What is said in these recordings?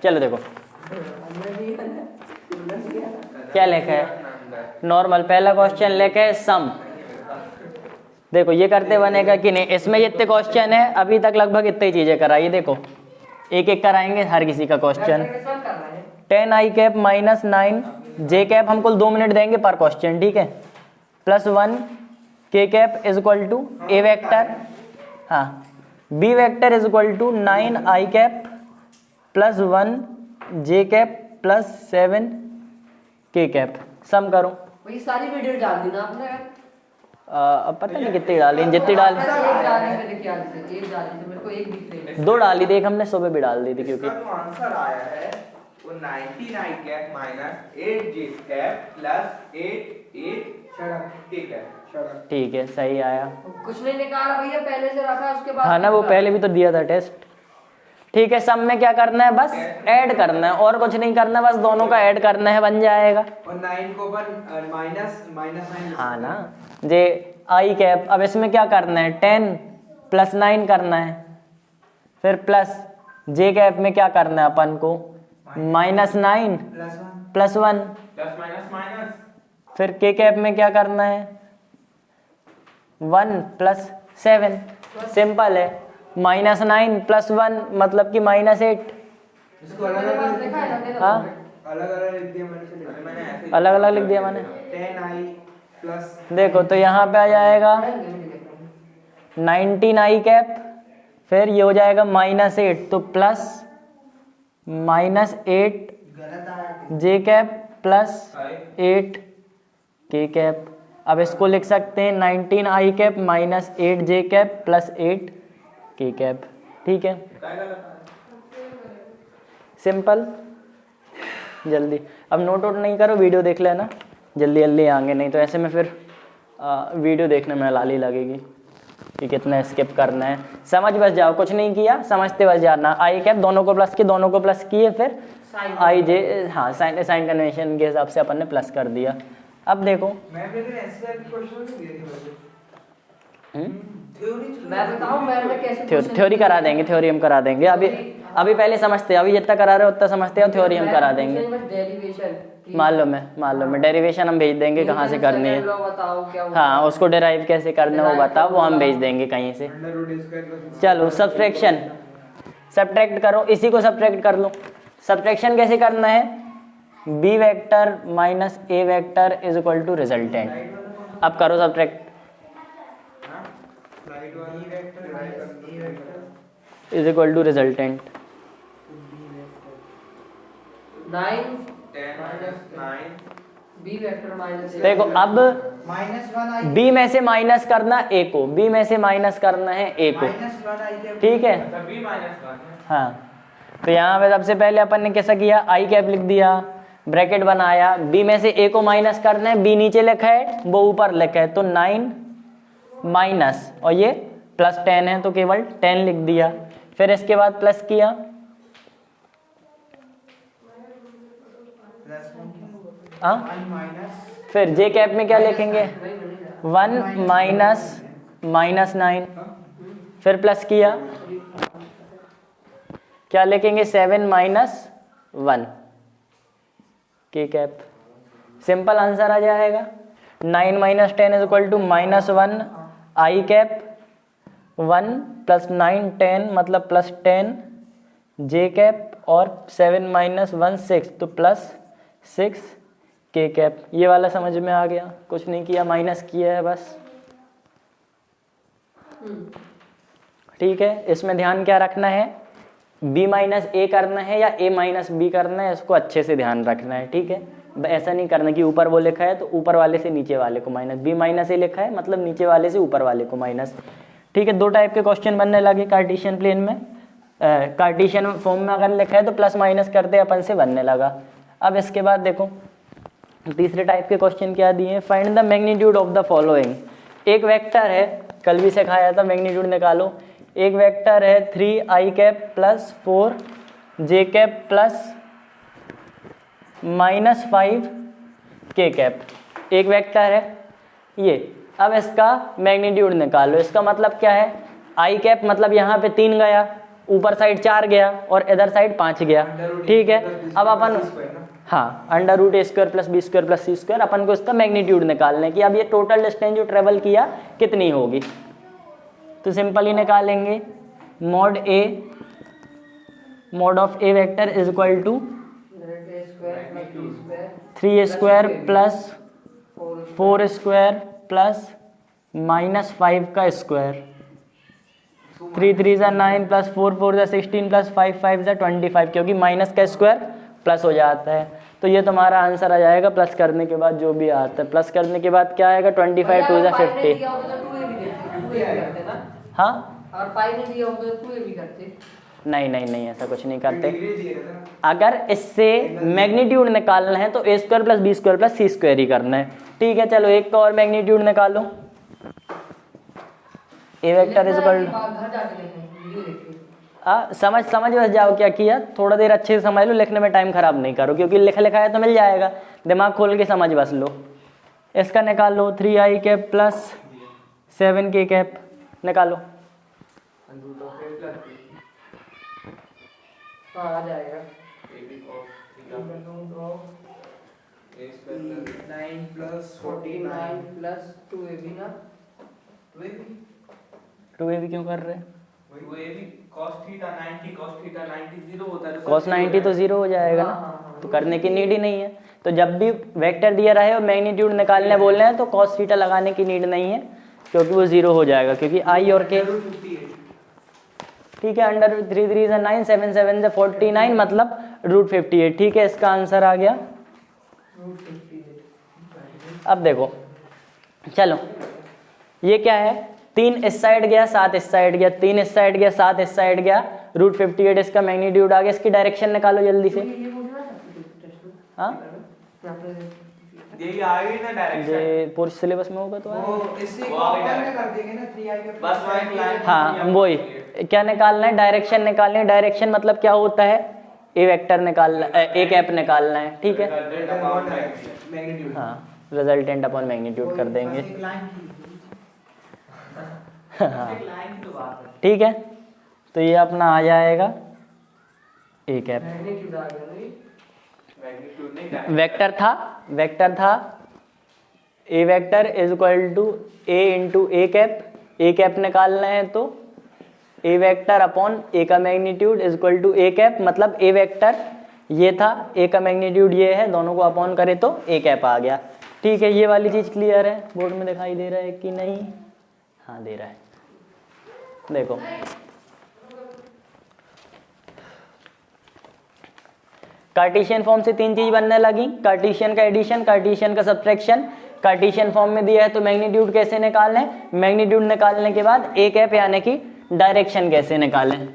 चलो देखो क्या लिखा है, नॉर्मल। पहला क्वेश्चन लिखा है सम। देखो ये करते बनेगा कि नहीं। इसमें जितने क्वेश्चन है अभी तक लगभग इतनी ही चीजें कराइए। देखो एक एक कराएंगे हर किसी का क्वेश्चन। 10 आई कैप माइनस 9 जे कैप हम कुल 2 मिनट देंगे पर क्वेश्चन, ठीक है। Plus 1 K cap is equal to A vector, हाँ B vector is equal to 9 I cap plus 1 J cap plus 7 K cap. सम करो। वही सारी वीडियो डाल दी ना आपने यार। अब पता नहीं कितनी डाली, जितनी डाली। एक डाली मैंने ख्याल से, एक डाली तो मेरे को एक दिख रही है। 2 डाली थी, एक हमने सुबह भी डाल दी थी क्योंकि इसका जो आंसर आया है वो 99 कैप माइनस 8 जे कैप प्लस 8 के कैप। ठीक है सही आया। कुछ नहीं निकाला भैया, पहले से रखा उसके बाद। हाँ ना, वो पहले भी तो दिया था टेस्ट। ठीक है, सब में क्या करना है, बस ऐड करना है और कुछ नहीं करना, बस दोनों का ऐड करना है, बन जाएगा। और 9 को माइनस 9। हाँ ना, जे आई कैप। अब इसमें क्या करना है, 10 प्लस 9 करना है, फिर प्लस जे कैप में क्या करना है अपन को, माइनस 9 प्लस 1, फिर के कैप में क्या करना है, 1 प्लस 7। सिंपल है। माइनस 9 प्लस 1 मतलब कि माइनस 8। इसको अलग-अलग लिखा है ना? हाँ अलग-अलग लिख दिया मैंने। अलग अलग लिख दिया मैंने। 10 आई प्लस, देखो तो यहाँ पे आ जाएगा 19 आई कैप, फिर ये हो जाएगा माइनस 8, तो प्लस माइनस 8 जे कैप प्लस 8 के कैप। अब इसको लिख सकते हैं 19 आई कैप माइनस 8 जे कैप प्लस 8 के कैप। ठीक है, सिंपल। जल्दी अब नोट आउट नहीं करो, वीडियो देख लेना, जल्दी जल्दी आएंगे, नहीं तो ऐसे में फिर वीडियो देखने में लाली लगेगी कि कितना स्किप करना है। समझ बस जाओ, कुछ नहीं किया, समझते बस जाना। आई कैप दोनों को प्लस किए, दोनों को प्लस किए, फिर आई जे, हाँ साइन कन्वेंशन के हिसाब से अपन ने प्लस कर दिया। अब देखो मैं बताऊं मैम ने कैसे थ्योरी करा देंगे, थ्योरी हम करा देंगे। अभी पहले समझते हैं, अभी जितना करा रहे हो उतना समझते हो, थ्योरी हम करा देंगे। मालूम है डेरिवेशन हम भेज देंगे कहाँ से करनी है, हाँ उसको डेराइव कैसे करना है वो बताओ, वो हम भेज देंगे कहीं से। चलो सब्ट्रैक्शन, सब्ट्रैक्ट करो, इसी को सब्ट्रैक्ट कर लो। सब्ट्रैक्शन कैसे करना है, B vector minus A vector is equal to resultant. अब करो subtract. Is equal to resultant 9 B vector minus. देखो अब बी में से माइनस करना ए को, बी में से माइनस करना है ए को, ठीक है। हाँ तो यहाँ पे सबसे पहले अपन ने कैसा किया, आई कैप लिख दिया, ब्रैकेट बनाया, बी में से ए को माइनस करना है, बी नीचे लिखा है वो ऊपर लिखा है, तो 9 माइनस और ये प्लस 10 है तो केवल 10 लिख दिया। फिर इसके बाद प्लस किया, फिर जे कैप में क्या लिखेंगे, 1 माइनस माइनस 9, फिर प्लस किया, क्या लिखेंगे, 7 minus 1 K cap. Simple answer आ जाएगा। 9 minus 10 is equal to minus 1 I cap, 1 plus 9 10 मतलब प्लस 10 जे कैप, और 7 माइनस 1 6 तो प्लस 6 के कैप। ये वाला समझ में आ गया, कुछ नहीं किया, माइनस किया है बस। ठीक है, इसमें ध्यान क्या रखना है, b माइनस ए करना है या a माइनस बी करना है, इसको अच्छे से ध्यान रखना है। ठीक है, ऐसा नहीं करना कि ऊपर वो लिखा है तो ऊपर वाले से नीचे वाले को माइनस, b माइनस ए लिखा है मतलब नीचे वाले से ऊपर वाले को माइनस। ठीक है, 2 टाइप के क्वेश्चन बनने लगे कार्टेशियन प्लेन में। कार्टेशियन फॉर्म में अगर लिखा है तो प्लस माइनस करते अपन से बनने लगा। अब इसके बाद देखो तीसरे टाइप के क्वेश्चन क्या दिए, find the magnitude of the following. एक वेक्टर है, कल भी सिखाया था, मैग्नीट्यूड निकालो। एक वेक्टर है 3 आई कैप प्लस 4 जे कैप प्लस माइनस 5 के कैप। एक वेक्टर है ये। अब इसका मैग्नीट्यूड निकालो। इसका मतलब क्या है, आई कैप मतलब यहाँ पे 3 गया, ऊपर साइड 4 गया और इधर साइड 5 गया, ठीक है। अब अपन हाँ under root A square plus B square plus C square, अपन को इसका मैग्नीट्यूड निकालना है कि अब ये टोटल डिस्टेंस जो ट्रेवल किया कितनी होगी। तो सिंपली निकालेंगे mod of A vector is equal to 3 square plus 4 square plus -5 का स्क्वायर, 3 3 ज़ा 9 प्लस 4 4 ज़ा 16 प्लस 5 5 ज़ा 25, क्योंकि माइनस का स्क्वायर प्लस हो जाता है। तो ये तुम्हारा आंसर आ जाएगा प्लस करने के बाद जो भी आता है। प्लस करने के बाद क्या आएगा 25 2 ज़ा 50। हाँ और 5 ने दिया होगा तो 2 भी करते। नहीं ऐसा कुछ नहीं करते। अगर इससे मैग्नीट्यूड निकालना है तो A square plus B square plus C square ही करना है, ठीक है। चलो एक का और मैग्नीट्यूड निकालो। ए वेक्टर इज इक्वल समझ बस जाओ क्या किया, थोड़ा देर अच्छे से समझ लो, लिखने में टाइम खराब नहीं करो, क्योंकि लिखा है तो मिल जाएगा, दिमाग खोल के समझ बस लो। इसका निकालो 3i cap plus 7k cap निकालो। आ जाएगा 9 प्लस 49 प्लस 2ab ना 2ab क्यों कर रहे हैं? वो ये भी cos थीटा 90 cos थीटा 90 0 होता है, cos 90 तो 0 हो जाएगा ना, तो करने की नीड ही नहीं है। तो जब भी वेक्टर दिया रहे और मैग्नीट्यूड निकालने बोल रहे हैं तो cos थीटा लगाने की नीड नहीं है, क्योंकि वो 0 हो जाएगा, क्योंकि i और k, ठीक है। अंडर 3 3 ज़ा 9 7 7 ज़ा 49 मतलब √58, ठीक है। इसका आंसर आ गया। अब देखो चलो ये क्या है, 3 इस साइड गया 7 इस साइड गया, 3 इस साइड गया 7 इस साइड गया, √58 इसका मैग्नीट्यूड आ गया। इसकी डायरेक्शन निकालो जल्दी से। हाँ यही आ गई ना डायरेक्शन, ये पूरे सिलेबस में होगा तो वो इसी को अपन में कर देंगे ना 3i के बस वन लाइन। हाँ वही क्या निकालना है, डायरेक्शन निकालनी है। डायरेक्शन मतलब क्या होता है, ए वेक्टर निकालना, ए कैप निकालना है, ठीक है। मैग्नीट्यूड, हाँ रिजल्टेंट अपॉन मैग्नीट्यूड कर देंगे। हाँ ठीक है, तो ये अपना आ जाएगा ए कैप। मैग्नीट्यूड आ गया नहीं, मैग्नीट्यूड नहीं, वेक्टर था A vector is equal to A into A cap निकालना है तो ए वेक्टर अपॉन ए का magnitude is equal to A cap, मतलब ए वेक्टर ये था, ए का मैग्नीट्यूड ये है, दोनों को अपॉन करे तो ए कैप आ गया, ठीक है। ये वाली चीज क्लियर है, बोर्ड में दिखाई दे रहा है कि नहीं? हाँ दे रहा है, देखो कार्टेशियन फॉर्म से 3 चीज बनने लगी, कार्टेशियन का एडिशन, कार्टेशियन का सब्ट्रैक्शन। कार्टेशियन फॉर्म में दिया है तो मैग्नीट्यूड कैसे निकालें, मैग्नीट्यूड निकालने के बाद ए कैप यानी कि डायरेक्शन कैसे निकालें।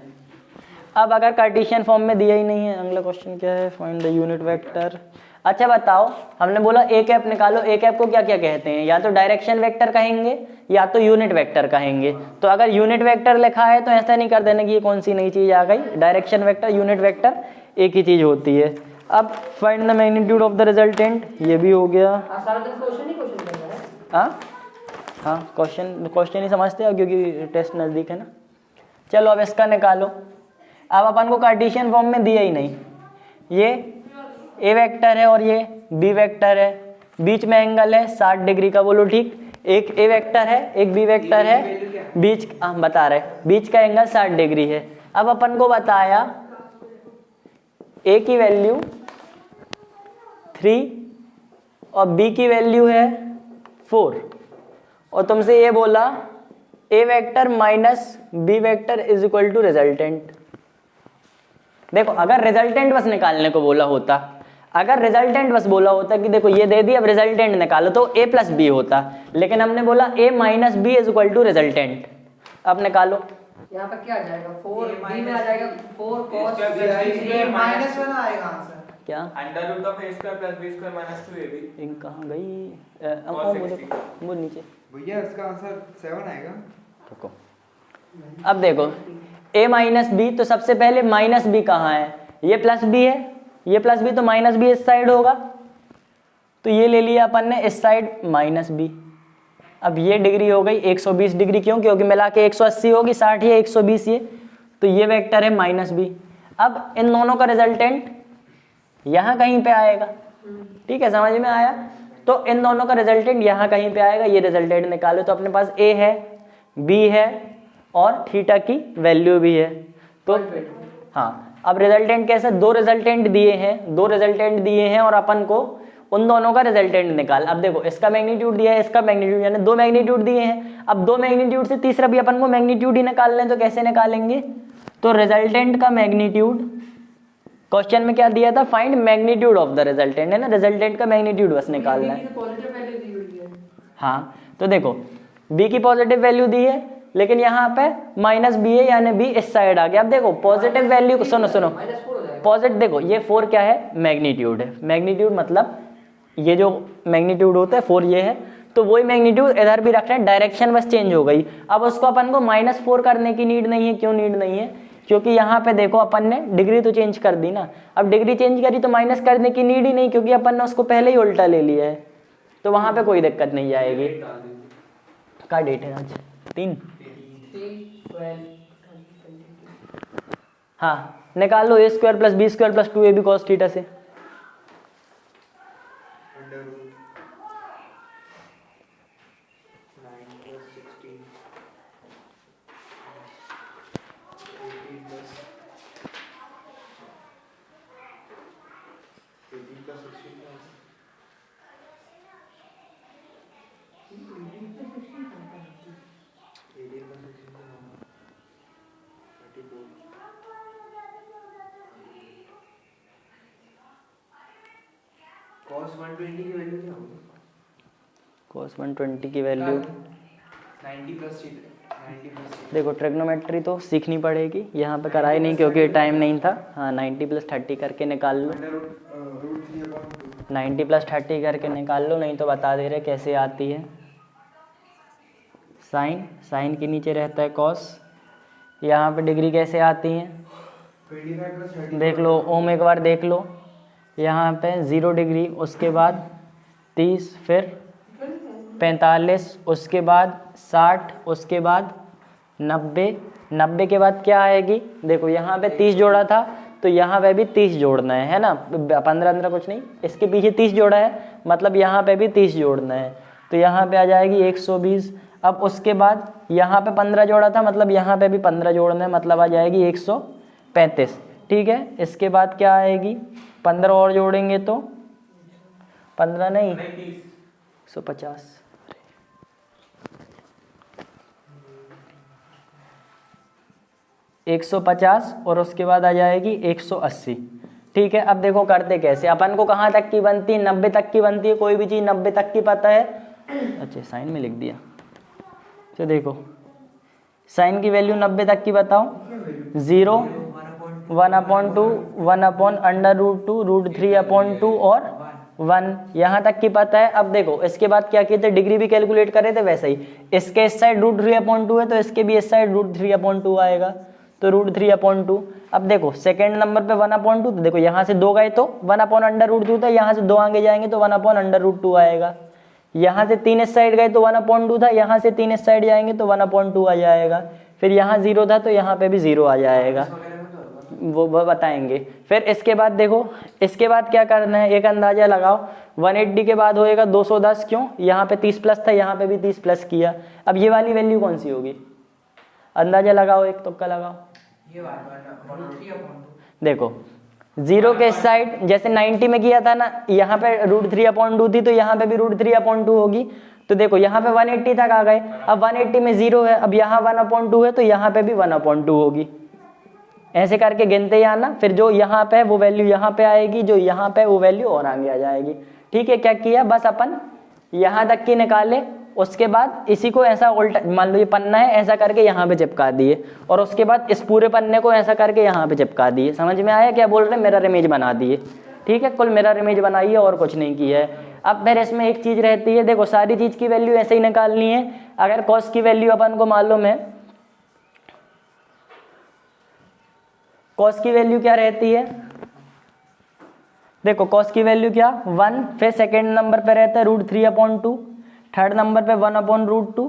अब अगर कार्टेशियन फॉर्म में दिया ही नहीं है, अगला क्वेश्चन क्या है, फाइंड द यूनिट वेक्टर। अच्छा बताओ, हमने बोला ए कैप निकालो, ए कैप को क्या क्या कहते हैं, या तो डायरेक्शन वेक्टर कहेंगे या तो यूनिट वेक्टर कहेंगे। तो अगर यूनिट वेक्टर लिखा है तो ऐसा नहीं कर देना कि ये कौन सी नई चीज आ गई, डायरेक्शन वेक्टर यूनिट वेक्टर एक ही चीज होती है। अब find the magnitude of the resultant, ये भी हो गया। सारा दिन क्वेश्चन ही क्वेश्चन कर रहा है। हाँ क्वेश्चन ही समझते हो क्योंकि टेस्ट नज़दीक है ना। चलो अब इसका निकालो। अब अपन को कार्टेशियन फॉर्म में दिया ही नहीं, ये ए वेक्टर है और ये बी वेक्टर है, बीच में एंगल है 60 डिग्री का, बोलो ठीक। एक ए वेक्टर है एक बी वेक्टर है, बीच बता रहे बीच का एंगल 60 डिग्री है। अब अपन को बताया ए की वैल्यू 3 और बी की वैल्यू है 4, और तुमसे ये बोला A vector minus B vector is equal to resultant. देखो अगर रिजल्टेंट बस निकालने को बोला होता, अगर रिजल्टेंट बस बोला होता कि देखो ये दे दी अब रिजल्टेंट निकालो तो ए प्लस बी होता, लेकिन हमने बोला A minus B is equal to resultant. अब निकालो, यहाँ पर क्या आ जाएगा, 4 बी में आ जाएगा 4 cos माइनस वाला आएगा आंसर क्या under root of a square plus b square minus 2ab। इन कहाँ गई, वो नीचे भैया इसका आंसर 7 आएगा। रुको, अब देखो a माइनस बी, तो सबसे पहले माइनस बी कहाँ है, ये प्लस बी है, ये प्लस बी तो माइनस बी इस साइड होगा, तो ये ले लिया अपन ने इस साइड माइनस बी। अब ये डिग्री हो गई 120 डिग्री, क्यों, क्योंकि मिला के 180 होगी, 60 है 120 ये, तो ये वेक्टर है माइनस बी। अब इन दोनों का रिजल्टेंट यहाँ कहीं पे आएगा, ठीक है, समझ में आया। तो इन दोनों का रिजल्टेंट यहाँ कहीं पे आएगा, ये रिजल्टेंट निकालो तो अपने पास ए है, बी है और थीटा की वैल्यू भी है। तो हाँ, अब रिजल्टेंट कैसे, दो रिजल्टेंट दिए हैं और अपन को उन दोनों का रिजल्टेंट निकाल। अब देखो इसका मैग्नीट्यूड दिया है, इसका मैग्नीट्यूड, यानी दो मैग्नीट्यूड दिए हैं। अब दो मैग्नीट्यूड से तीसरा भी अपन को मैग्नीट्यूड ही निकालना है, तो कैसे निकालेंगे, तो रिजल्टेंट का मैग्नीट्यूड, क्वेश्चन में क्या दिया था, find magnitude of the resultant, है ना, रिजल्टेंट का मैग्नीट्यूड बस निकालना है। पॉजिटिव वैल्यू दी हुई है। हाँ, तो देखो b की पॉजिटिव वैल्यू दी है, लेकिन यहाँ पे माइनस बी है, यानी b इस साइड आ गया। अब देखो पॉजिटिव वैल्यू, सुनो -4 हो जाएगा। पॉजिटिव, देखो ये 4 क्या है, मैग्नीट्यूड है। मैग्नीट्यूड मतलब ये जो मैग्नीट्यूड होता है 4 ये है, तो वही मैग्नीट्यूड इधर भी रख रहे हैं, डायरेक्शन बस चेंज हो गई। अब उसको अपन को -4 करने की नीड नहीं है। क्यों नीड नहीं है, क्योंकि यहाँ पे देखो अपन ने डिग्री तो चेंज कर दी ना। अब डिग्री चेंज करी तो माइनस करने की नीड ही नहीं, क्योंकि अपन ने उसको पहले ही उल्टा ले लिया है, तो वहाँ पे कोई दिक्कत नहीं आएगी। क्या डेट है आज, 3। हाँ, निकाल लो a² + b² + 2ab cos theta से। cos 120 की वैल्यू क्या होगी? cos 120 की वैल्यू 90 + थीटा, 90 + थीटा। देखो ट्रिग्नोमेट्री तो सीखनी पड़ेगी, यहाँ पे कराई नहीं क्योंकि टाइम नहीं था। हाँ, 90 + 30 करके निकाल लो, 90 + 30 करके निकाल लो, नहीं तो बता दे रहे कैसे आती है। साइन के नीचे रहता है कॉस, यहाँ पे डिग्री कैसे आती है, 25 + 30 देख लो ओम, एक बार देख लो, यहाँ पे 0 डिग्री, उसके बाद 30, फिर 45, उसके बाद 60, उसके बाद 90 के बाद क्या आएगी, देखो यहाँ पे 30 जोड़ा था तो यहाँ पे भी 30 जोड़ना है ना, 15 कुछ नहीं, इसके पीछे 30 जोड़ा है, मतलब यहाँ पे भी 30 जोड़ना है, तो यहाँ पे आ जाएगी 120। अब उसके बाद यहाँ पे 15 जोड़ा था, मतलब यहाँ पे भी 15 जोड़ना है, मतलब आ जाएगी 135, ठीक है। इसके बाद क्या आएगी, 15 और जोड़ेंगे तो 15 नहीं 150, 150 और उसके बाद आ जाएगी 180, ठीक है। अब देखो करते कैसे, अपन को कहाँ तक की बनती है, 90 तक की बनती है, कोई भी चीज़ 90 तक की पता है। अच्छा, साइन में लिख दिया, तो देखो साइन की वैल्यू 90 तक की बताओ, 0, 1/2, 1/√2, √3/2 और 1, यहाँ तक की पता है। अब देखो इसके बाद क्या किए थे, डिग्री भी कैलकुलेट करे थे वैसे ही, इसके इस साइड √3/2 है तो इसके भी इस साइड √3/2 आएगा, तो √3/2। अब देखो सेकेंड नंबर पे 1/2, तो देखो यहाँ से 2 गए तो 1/√2 था, यहाँ से 2 आगे जाएंगे तो 1/√2 आएगा, यहाँ से 3 इस साइड गए तो 1/2 था, यहाँ से 3 इस साइड जाएंगे तो 1/2 आ जाएगा, फिर यहाँ 0 था तो यहाँ पे भी 0 आ जाएगा, वो बताएंगे। फिर इसके बाद देखो, इसके बाद क्या करना है, एक अंदाजा लगाओ, 180 के बाद होएगा 210, क्यों, यहाँ पे 30 प्लस था, यहाँ पे भी 30 प्लस किया। अब ये वाली वैल्यू कौन सी होगी, अंदाजा लगाओ, एक तुक्का लगाओ। ये वाला देखो 0 के साइड जैसे 90 में किया था ना, यहाँ पे √3/2 थी तो यहाँ पे भी √3/2 होगी, तो देखो यहाँ पे 180 तक आ गए। अब 180 में 0 है, अब यहाँ 1/2 है तो यहाँ पे भी 1/2 होगी, ऐसे करके गिनते ही आना, फिर जो यहाँ पे है वो वैल्यू यहाँ पे आएगी, जो यहाँ पे वो वैल्यू और आगे आ जाएगी, ठीक है। क्या किया, बस अपन यहाँ तक की निकाले, उसके बाद इसी को ऐसा उल्टा, मान लो ये पन्ना है, ऐसा करके यहाँ पे चिपका दिए, और उसके बाद इस पूरे पन्ने को ऐसा करके यहाँ पे चिपका दिए। समझ में आया क्या बोल रहे हैं, मिरर इमेज बना दिए, ठीक है, कुल मिरर इमेज बनाइए और कुछ नहीं किया है। अब फिर इसमें एक चीज़ रहती है, देखो सारी चीज़ की वैल्यू ऐसे ही निकालनी है। अगर कॉस की वैल्यू अपन को मालूम है, कॉस की वैल्यू क्या रहती है, देखो कॉस की वैल्यू क्या 1, फिर सेकेंड नंबर पे रहता है √3/2, थर्ड नंबर पे 1/√2,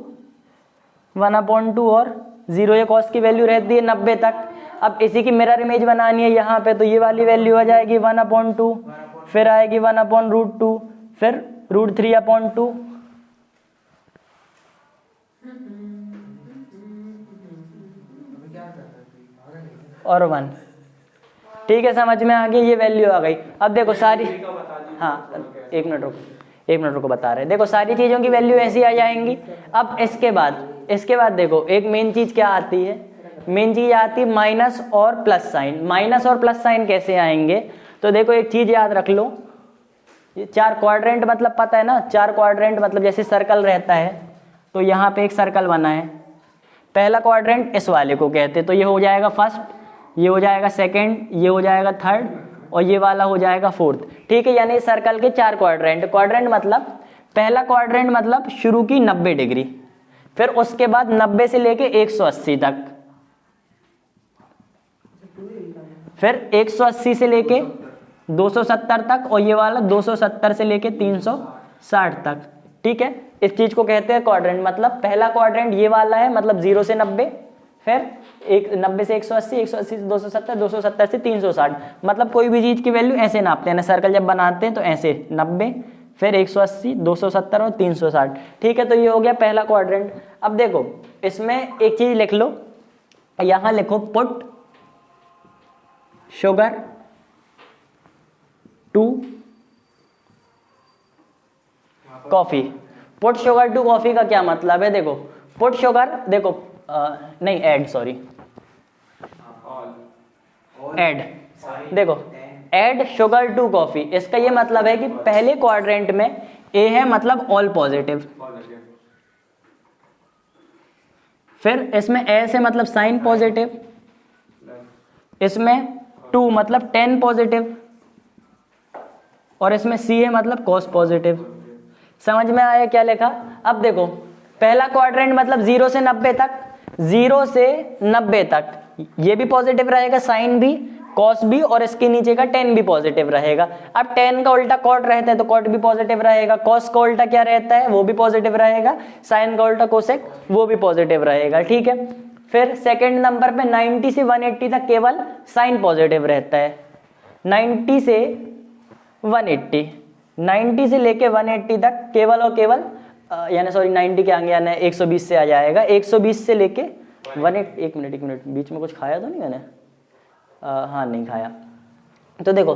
1/2 और 0, ये कॉस की वैल्यू रहती है 90 तक। अब इसी की मिरर इमेज बनानी है यहाँ पे, तो ये वाली वैल्यू आ जाएगी 1/2, फिर आएगी 1/√2, फिर √3/2 और 1। ठीक है, समझ में आ गई, ये वैल्यू आ गई। अब देखो सारी, हाँ एक मिनट रुको बता रहे हैं। देखो सारी चीज़ों की वैल्यू ऐसी आ जाएंगी। अब इसके बाद देखो एक मेन चीज़ क्या आती है, मेन चीज़ आती है माइनस और प्लस साइन। माइनस और प्लस साइन कैसे आएंगे, तो देखो एक चीज़ याद रख लो, ये 4 क्वाड्रेंट मतलब पता है ना, 4 क्वाड्रेंट मतलब जैसे सर्कल रहता है, तो यहाँ पे एक सर्कल बना है, पहला क्वाड्रेंट इस वाले को कहते हैं, तो ये हो जाएगा फर्स्ट, ये हो जाएगा सेकंड, ये हो जाएगा थर्ड और ये वाला हो जाएगा फोर्थ। ठीक है, यानी सर्कल के 4 क्वाड्रेंट मतलब पहला क्वाड्रेंट मतलब शुरू की 90 डिग्री, फिर उसके बाद 90 से लेके 180 तक, फिर 180 से लेके 270 तक और ये वाला 270 से लेके 360 तक। ठीक है, इस चीज को कहते हैं क्वाड्रेंट। मतलब पहला क्वाड्रेंट ये वाला है, मतलब 0 से 90, फिर 90 से 180, 180 से 270, 270 से 360। मतलब कोई भी चीज की वैल्यू ऐसे नापते हैं ना, सर्कल जब बनाते हैं तो ऐसे 90, फिर 180, 270 और 360। ठीक है, तो ये हो गया पहला क्वाड्रेंट। अब देखो इसमें एक चीज लिख लो, यहां लिखो put sugar to coffee. Put sugar to coffee का क्या मतलब है, देखो पुट शुगर, देखो नहीं ऐड, सॉरी ऐड, देखो ऐड शुगर टू कॉफी, इसका ये मतलब है कि पहले क्वाड्रेंट में ए है मतलब ऑल पॉजिटिव, फिर इसमें ए से मतलब साइन पॉजिटिव, इसमें 2 मतलब 10 पॉजिटिव और इसमें सी है मतलब कॉस पॉजिटिव। समझ में आया क्या लिखा। अब देखो पहला क्वाड्रेंट मतलब 0 से 90 तक, 0 से 90 तक ये भी पॉजिटिव रहेगा, साइन भी, कॉस भी, और इसके नीचे का 10 भी पॉजिटिव रहेगा। अब 10 का उल्टा कॉट रहता है तो कॉट भी पॉजिटिव रहेगा, कॉस का उल्टा क्या रहता है वो भी पॉजिटिव रहेगा, साइन का उल्टा कोसेक वो भी पॉजिटिव रहेगा। ठीक है, फिर सेकंड नंबर पे 90 से 180 तक केवल साइन पॉजिटिव रहता है, 90 से 180, 90 से लेके 180 तक केवल और केवल यानी सॉरी 90 के आगे यानी 120 से आ जाएगा, 120 से लेके 180। एक मिनट बीच में कुछ खाया तो नहीं मैंने, हाँ नहीं खाया। तो देखो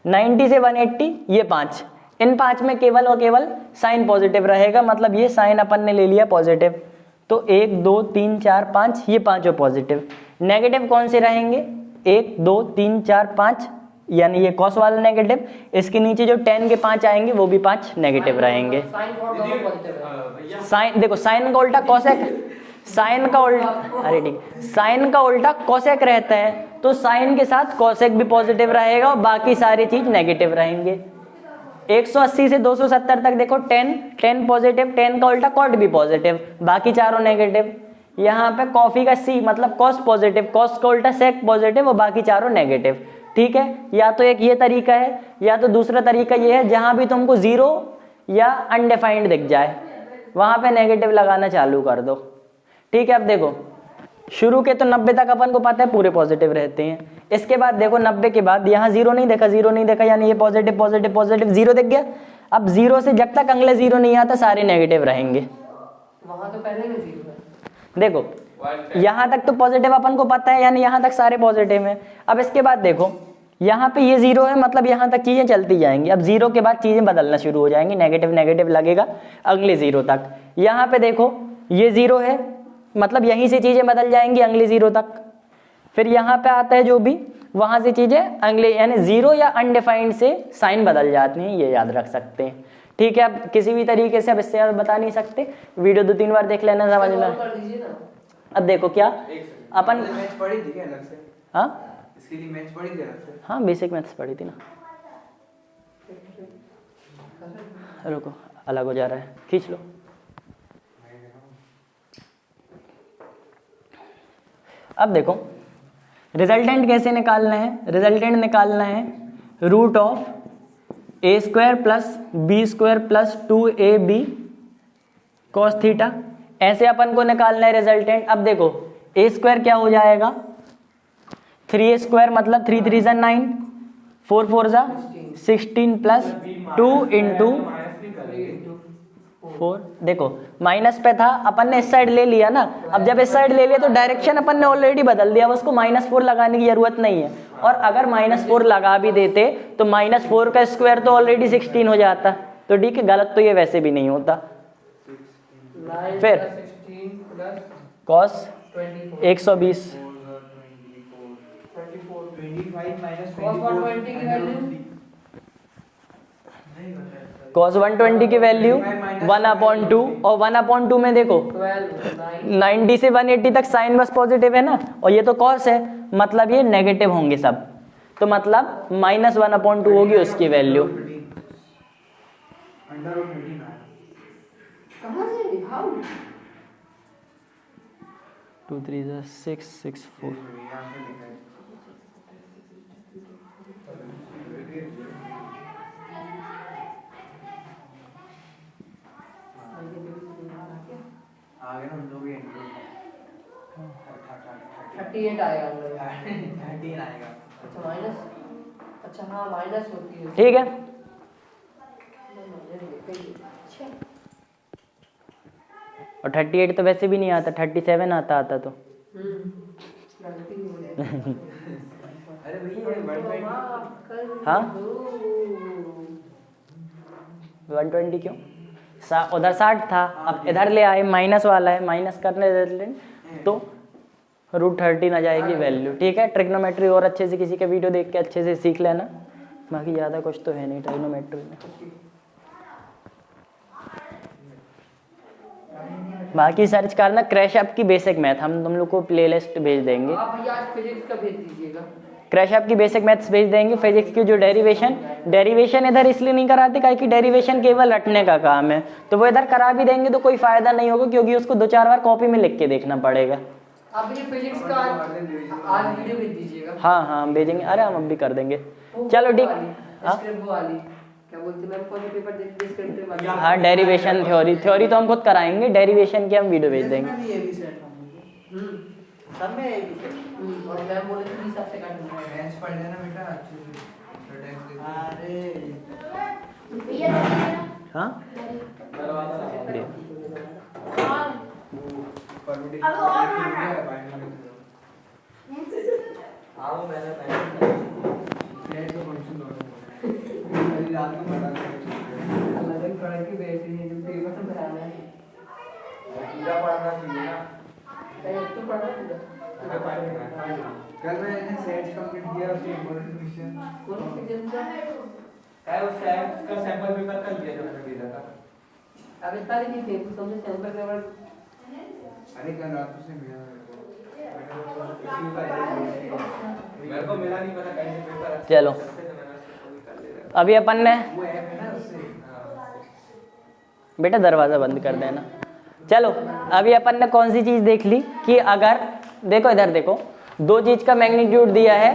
90 से 180 ये 5, इन 5 में केवल और केवल साइन पॉजिटिव रहेगा, मतलब ये साइन अपन ने ले लिया पॉजिटिव, तो 1 2 3 4 5 ये पांचों पॉजिटिव। नेगेटिव कौन से रहेंगे, 1 2 3 4 5 यानी ये कॉस वाला नेगेटिव, इसके नीचे जो 10 के 5 आएंगे वो भी 5 नेगेटिव रहेंगे। साइन देखो साइन का उल्टा कॉसेक, साइन का उल्टा, अरे ठीक, साइन का उल्टा कॉसेक रहता है, तो साइन के साथ कॉसेक भी पॉजिटिव रहेगा और बाकी सारी चीज नेगेटिव रहेंगे। 180 से 270 तक देखो 10 पॉजिटिव, 10 का उल्टा कॉट भी पॉजिटिव, बाकी चारों नेगेटिव। यहाँ पे कॉफी का सी मतलब कॉस पॉजिटिव, कॉस का उल्टा सेक पॉजिटिव और बाकी चारों नेगेटिव। ठीक है, या तो एक ये तरीका है या तो दूसरा तरीका ये है, जहां भी तुमको 0 या अनडिफाइंड दिख जाए वहां पे नेगेटिव लगाना चालू कर दो। ठीक है, अब देखो शुरू के तो 90 तक अपन को पता है पूरे पॉजिटिव रहते हैं, इसके बाद देखो 90 के बाद यहाँ 0 नहीं देखा यानी ये पॉजिटिव पॉजिटिव पॉजिटिव 0 दिख गया। अब 0 से जब तक अगले 0 नहीं आता सारे नेगेटिव रहेंगे। वहां तो पहले में 0 है, देखो यहाँ तक तो पॉजिटिव अपन को पता है यानी यहाँ तक सारे पॉजिटिव हैं। अब इसके बाद देखो यहाँ पे ये 0 है मतलब यहाँ तक चीजें चलती जाएंगी। अब 0 के बाद चीजें बदलना शुरू हो जाएंगी, नेगेटिव लगेगा अगले 0 तक। यहाँ पे देखो ये 0 है मतलब यहीं से चीजें बदल जाएंगी अगले 0 तक, फिर यहाँ पे आता है जो भी वहां से चीजें अगले यानी 0 या अनडिफाइंड से साइन बदल जाती हैं, ये याद रख सकते हैं। ठीक है, अब किसी भी तरीके से अब इससे याद बता नहीं सकते, वीडियो 2-3 बार देख लेना समझ में। अब देखो क्या अपन मैच पढ़ी थी क्या अलग से, हाँ इसके लिए मैच पढ़ी थी अलग से, हाँ बेसिक मैथ्स पढ़ी थी ना। रुको अलग हो जा रहा है, खींच लो। अब देखो रिजल्टेंट कैसे निकालना है, रिजल्टेंट निकालना है root of a² plus b² plus 2ab cos theta, ऐसे अपन को निकालना है रिजल्टेंट। अब देखो a² क्या हो जाएगा, 3 स्क्वायर मतलब 3 3 जा 9, 4 4 जा 16 प्लस 2 इंटू 4। देखो माइनस पे था, अपन ने इस साइड ले लिया ना, अब जब इस साइड ले लिया तो डायरेक्शन अपन ने ऑलरेडी बदल दिया, अब उसको -4 लगाने की जरूरत नहीं है। और अगर -4 लगा भी देते तो -4 का स्क्वायर तो ऑलरेडी 16 हो जाता, तो ठीक है, गलत तो ये वैसे भी नहीं होता। फिर cos 120 cos 120 की वैल्यू 1/2, और 1/2 में देखो 90 से 180 तक साइन बस पॉजिटिव है ना, और ये तो cos है, मतलब ये नेगेटिव होंगे सब, तो मतलब -1/2 होगी उसकी वैल्यू। कहाँ से हाउ 2 3 6 6 4। आगे हम लोग 38 आएगा हम लोग। 13 आएगा। अच्छा माइनस, अच्छा हाँ माइनस होती है। ठीक है, अच्छा और 38 तो वैसे भी नहीं आता, 37 आता तो गलती हो गई। अरे भैया हाँ 120 क्यों, उधर 60 था, अब इधर ले आए, माइनस वाला है, माइनस करने देते तो √13 आ जाएगी वैल्यू। ठीक है, ट्रिग्नोमेट्री और अच्छे से किसी का वीडियो देख के अच्छे से सीख लेना, बाकी ज़्यादा कुछ तो है नहीं ट्रिग्नोमेट्री में। बाकी सर्च करना क्रैश अप की बेसिक मैथ, हम तुम लोग को प्लेलिस्ट भेज देंगे। आप भैया आज फिजिक्स का भेज दीजिएगा। क्रैश अप की बेसिक मैथ्स भेज देंगे, फिजिक्स की जो डेरिवेशन इधर इसलिए नहीं कराते क्योंकि डेरिवेशन केवल रटने का काम है, तो वो इधर करा भी देंगे तो कोई फायदा नहीं होगा, क्योंकि उसको 2-4 बार कॉपी में लिख के देखना पड़ेगा। आप ये फिजिक्स का आज वीडियो भेज दीजिएगा। हाँ हाँ हम भेजेंगे, अरे हम अब भी कर देंगे। चलो ठीक, हाँ स्क्रिप्ट वाली क्या बोलते हैं, कौन सा पेपर देते हैं स्क्रिप्ट वाली? हाँ डेरिवेशन थ्योरी तो हम खुद कराएंगे, डेरिवेशन की हम वीडियो भेज देंगे। सब में एक ही और मैम बोले थे 20 हफ्ते का बेंच पढ़ लेना बेटा अच्छे से। अरे हाँ आओ मैंने फ्लैट का फंक्शन अभी रात को पढ़ा अलग पढ़ाई की बेटी है, जो पेपर तो पढ़ाना है, पूरा पढ़ना चाहिए ना। तो पढ़ा पूरा। कल मैंने सेट कंप्लीट किया उसके इम्पोर्टेंट क्वेश्चन। कौन सी एग्जाम था? क्या वो सैम्स का सैंपल पेपर कल दिया जो मैंने भेजा था। अब इतना भी नहीं थे, तुमने सैंपल पेपर। अरे कल रात को से मिला मेरे को मिला नहीं, पता कहीं से पेपर। चलो अभी अपन ने, वो ऐप है ना उससे। बेटा दरवाज़ा बंद कर देना। चलो अभी अपन ने कौन सी चीज़ देख ली कि अगर देखो इधर देखो, दो चीज़ का मैग्नीट्यूड दिया है,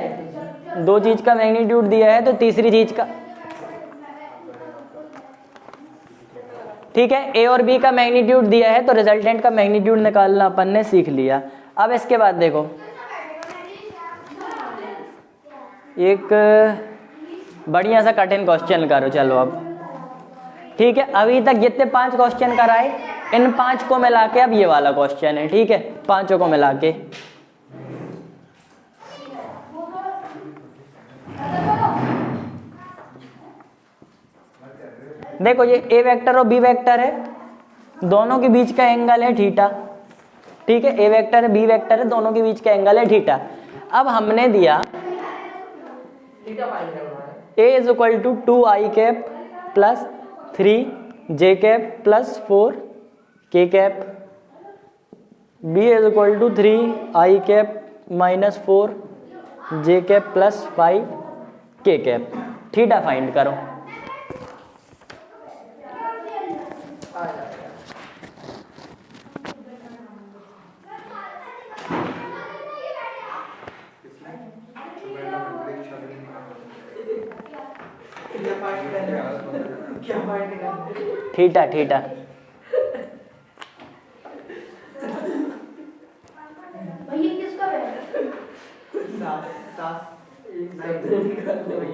दो चीज़ का मैग्नीट्यूड दिया है, तो तीसरी चीज़ का, ठीक है, ए और बी का मैग्नीट्यूड दिया है तो रिजल्टेंट का मैग्नीट्यूड निकालना अपन ने सीख लिया। अब इसके बाद देखो एक बढ़िया सा कठिन क्वेश्चन करो। चलो अब ठीक है, अभी तक जितने 5 क्वेश्चन कराए इन 5 को मिला के अब ये वाला क्वेश्चन है। ठीक है, 5 को मिला के देखो ये ए वेक्टर और बी वेक्टर है, दोनों के बीच का एंगल है थीटा। ठीक है, ए वेक्टर है बी वेक्टर है, दोनों के बीच का एंगल है थीटा। अब हमने दिया थीटा फाइंड करना है। a is equal to 2i cap plus 3j cap plus 4k cap, b is equal to 3i cap minus 4j cap plus 5k cap. Theta find करो। आ जाएगा। क्या फाइंड करना है? थीटा थीटा भैया किसका है?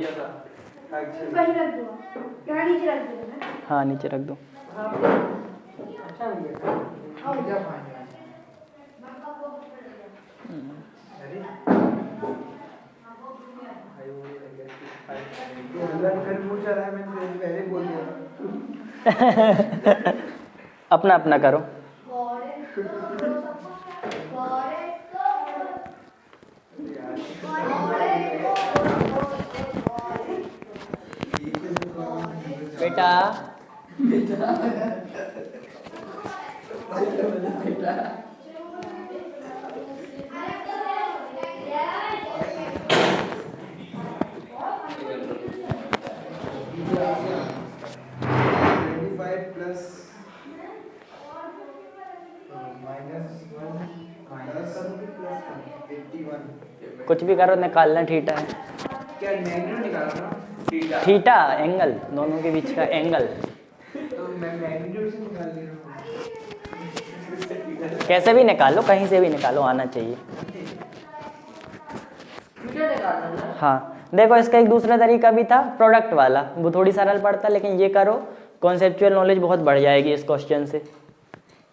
दिया था। वहीं रख दो, यहाँ नीचे रख दो ना। हाँ नीचे रख दो। अच्छा नहीं है हाँ क्या फाइन है अरे तो अल्लाह फिर पूछ रहा है मैं पहले बोल दिया अपना अपना करो। बेटा कुछ भी करो, निकालना थीटा है। क्या मैग्नीट्यूड निकालना ना थीटा एंगल, दोनों के बीच का एंगल। तो मैं मैग्नीट्यूड से निकाल ले रहा हूँ कैसे भी निकालो, कहीं से भी निकालो, आना चाहिए। वीडियो निकालना ना। हाँ देखो, इसका एक दूसरा तरीका भी था प्रोडक्ट वाला, वो थोड़ी सरल पड़ता, लेकिन ये करो कॉन्सेप्चुअल नॉलेज बहुत बढ़ जाएगी इस क्वेश्चन से,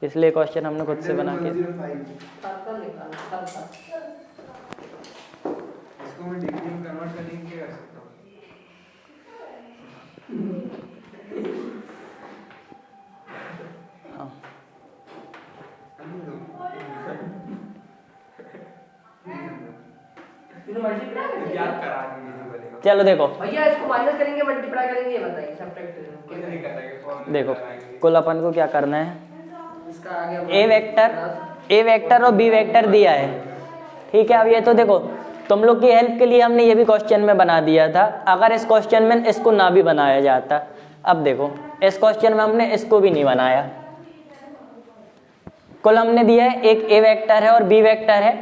इसलिए क्वेश्चन हमने खुद से बना के। सर्कल निकालना, सर्कल। इसको मैं डिग्री में कन्वर्ट करने के लिए कर सकता हूँ हाँ तूने मल्टीप्लाई कर दिया याद करा दीजिए बनेगा। चलो देखो, भैया, इसको माइनस करेंगे मल्टीप्लाई करेंगे, ये बताइए सब्ट्रैक्ट कुछ नहीं करना है, फॉर्मूला देखो लगाएंगे। कुल अपन को क्या करना है, इसका आगे ए वेक्टर और बी वेक्टर दिया है, ठीक है। अब ये तो देखो, तुम लोग की हेल्प के लिए हमने ये भी क्वेश्चन में बना दिया था, अगर इस क्वेश्चन में इसको ना भी बनाया जाता। अब देखो इस क्वेश्चन में हमने इसको भी नहीं बनाया, कुल हमने दिया है एक ए वेक्टर है और बी वेक्टर है,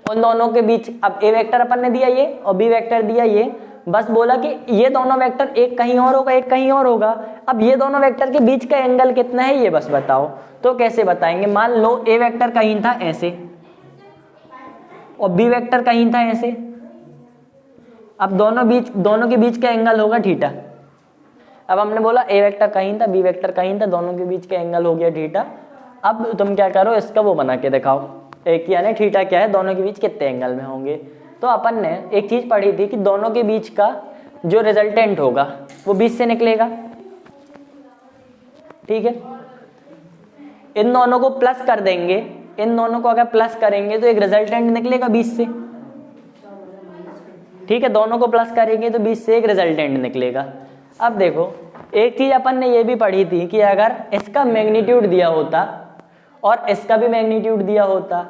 उन दोनों के बीच, अब ए वेक्टर अपन ने दिया ये और बी वेक्टर दिया ये, बस बोला कि ये दोनों वेक्टर एक कहीं और होगा एक कहीं और होगा, अब ये दोनों वेक्टर के बीच का एंगल कितना है ये बस बताओ। तो कैसे बताएंगे, मान लो ए वेक्टर कहीं था ऐसे और बी वेक्टर कहीं था ऐसे, अब दोनों के बीच का एंगल होगा थीटा। अब हमने बोला ए वेक्टर कहीं था बी वेक्टर कहीं था, दोनों के बीच का एंगल हो गया थीटा। अब तुम क्या करो, इसका वो बना के दिखाओ, एक यानी थीटा क्या है, दोनों के बीच कितने एंगल में होंगे। तो अपन ने एक चीज पढ़ी थी कि दोनों के बीच का जो रिजल्टेंट होगा वो 20 से निकलेगा, ठीक है। इन दोनों को प्लस कर देंगे, इन दोनों को अगर प्लस करेंगे तो एक रिजल्टेंट निकलेगा 20 से, ठीक है। दोनों को प्लस करेंगे तो 20 से एक रिजल्टेंट निकलेगा। अब देखो एक चीज अपन ने ये भी पढ़ी थी कि अगर इसका मैग्नीट्यूड दिया होता और इसका भी मैग्नीट्यूड दिया होता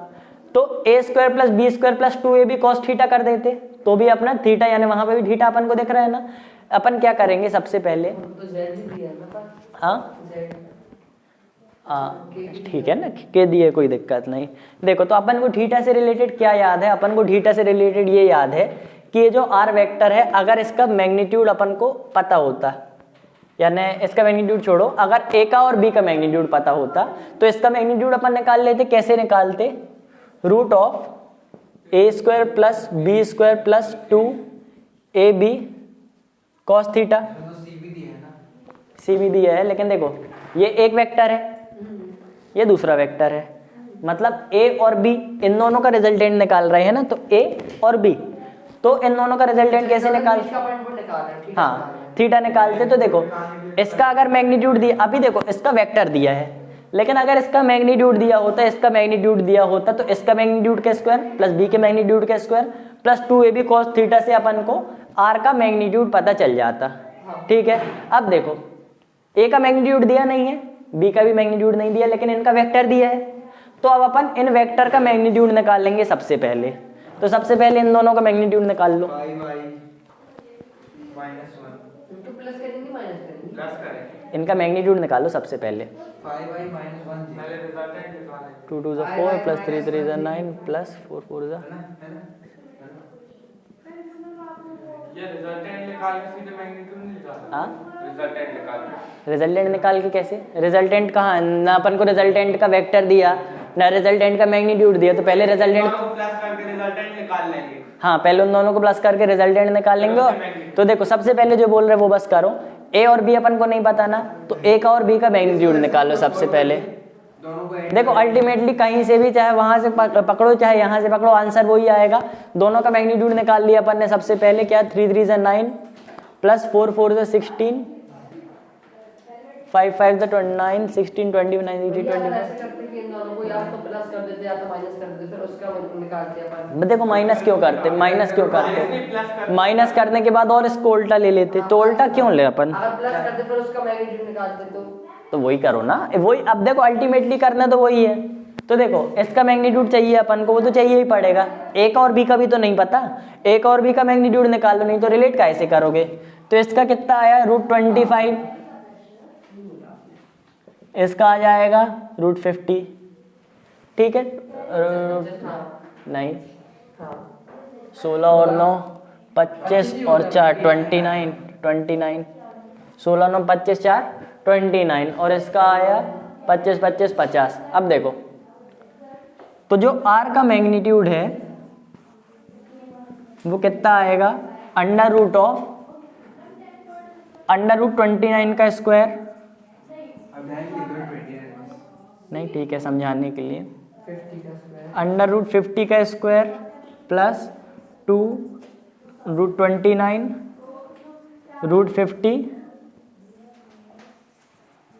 तो a square plus B square plus 2ab cos theta कर देते, तो भी अपना थीटा यानी वहां पे भी थीटा अपन को दिख रहा है ना। अपन क्या करेंगे, सबसे पहले तो जेड भी दिया है ना पर हाँ जेड हाँ ठीक है ना, के दिए कोई दिक्कत नहीं। देखो तो अपन को थीटा से रिलेटेड क्या याद है, अपन को थीटा से रिलेटेड ये याद है कि ये जो आर वेक्टर है, अगर इसका मैग्नीट्यूड अपन को पता होता, यानी इसका मैग्नीट्यूड छोड़ो, अगर ए का और बी का मैग्नीट्यूड पता होता तो इसका मैग्नीट्यूड अपन निकाल लेते। कैसे निकालते, root of A square plus B square plus 2ab cos theta. तो सी भी दिया है ना, सी भी दिया है, लेकिन देखो ये एक वेक्टर है, ये दूसरा वेक्टर है, मतलब ए और बी इन दोनों का रिजल्टेंट निकाल रहे हैं ना, तो ए और बी, तो इन दोनों का रिजल्टेंट कैसे निकाल, इसका पॉइंट निकाल रहे हैं, ठीक है। हाँ थीटा निकालते। तो देखो इसका अगर मैग्नीट्यूड दिया, अभी देखो इसका वेक्टर दिया है, लेकिन अगर इसका मैग्नीट्यूड दिया होता, इसका मैग्नीट्यूड दिया होता तो इसका मैग्नीट्यूड का स्क्वायर प्लस बी के मैग्नीट्यूड का square plus 2ab cos theta से अपन को आर का मैग्नीट्यूड पता चल जाता, ठीक है। अब देखो ए का मैग्नीट्यूड दिया नहीं है, बी का भी मैग्नीट्यूड नहीं दिया, लेकिन इनका वेक्टर दिया है, तो अब अपन इन वेक्टर का मैग्नीट्यूड निकाल लेंगे सबसे पहले। तो सबसे पहले इन दोनों का मैग्नीट्यूड निकाल लो। 5y -1 तो प्लस करेंगे माइनस करेंगे, प्लस करें, इनका मैग्नीट्यूड निकालो सबसे पहले। 5y -1 पहले रिजल्टेंट निकालें। 2 2 4 प्लस 3 3 9 प्लस 4 4 है ना ये रिजल्टेंट निकाल के सीधे मैग्नीट्यूड नहीं निकालना। हाँ रिजल्टेंट निकाल के। रिजल्टेंट निकाल के कैसे, रिजल्टेंट कहाँ, ना अपन को रिजल्टेंट का वेक्टर दिया ना रिजल्टेंट का मैग्नीट्यूड दिया, तो पहले रिजल्टेंट दोनों को प्लस करके रिजल्टेंट निकाल लेंगे। हाँ पहले उन दोनों को प्लस करके रिजल्टेंट निकाल लेंगे। तो देखो सबसे पहले जो बोल रहे हैं वो बस करो, ए और बी अपन को नहीं पता ना, तो ए का और बी का मैग्नीट्यूड निकालो सबसे पहले। दोनों को ऐड देखो अल्टीमेटली कहीं से भी, चाहे वहां से पकड़ो चाहे यहाँ से पकड़ो, आंसर वही आएगा। दोनों का मैग्नीट्यूड निकाल लिया अपन ने सबसे पहले। क्या 3 3 9 प्लस 4 4 16, 5 5 29, 16 20 19 भैया अगर 25। ऐसे करते कि इन दोनों को या तो प्लस कर देते या तो माइनस कर देते, फिर उसका निकालते अपन। देखो माइनस क्यों करते, माइनस क्यों करते, माइनस करने के बाद और इसको उल्टा ले लेते, तो उल्टा क्यों ले अपन, अगर प्लस करते फिर उसका मैग्नीट्यूड निकालते तो वही करो ना वही। अब देखो अल्टीमेटली करना तो वही है। तो देखो इसका मैग्नीट्यूड चाहिए अपन को, वो तो चाहिए ही पड़ेगा। ए का और बी का भी तो नहीं पता, ए का और बी का मैग्नीट्यूड निकाल लो, नहीं तो रिलेट कैसे करोगे। तो इसका कितना आया √25, इसका आ जाएगा √50, ठीक है। नहीं 16 और 9 25 और 4 29, 16 9 25 4 29, और इसका आया 25 25 50। अब देखो तो जो r का मैग्नीट्यूड है वो कितना आएगा, √29 का स्क्वायर। अब ध्यान से देखो 20 है नहीं ठीक है समझाने के लिए, 50 का स्क्वायर √50 का स्क्वायर प्लस 2 √29 √50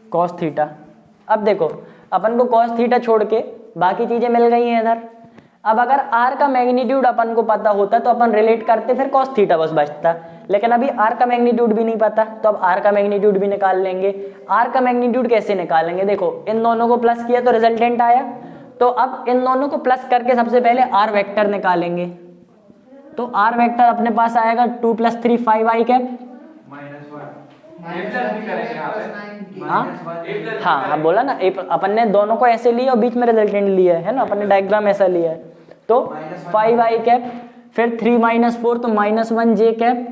cos थीटा। अब देखो अपन को cos थीटा छोड़ के बाकी चीजें मिल गई हैं इधर। अब अगर r का मैग्नीट्यूड अपन को पता होता तो अपन रिलेट करते, फिर cos थीटा बस बचता, लेकिन अभी r का मैग्नीट्यूड भी नहीं पता, तो अब r का मैग्नीट्यूड भी निकाल लेंगे। r का मैग्नीट्यूड कैसे निकालेंगे, देखो इन दोनों को प्लस किया तो रिजल्टेंट आया, तो अब इन दोनों को प्लस करके सबसे पहले r वेक्टर निकालेंगे। तो r वेक्टर अपने पास आएगा 2 + 3 5i कैप। हाँ बोला ना, अपन ने दोनों को ऐसे लिया और बीच में रिजल्टेंट लिया है ना, अपन ने डायग्राम ऐसा लिया है। तो 5i कैप, फिर 3 - 4 तो -1j कैप,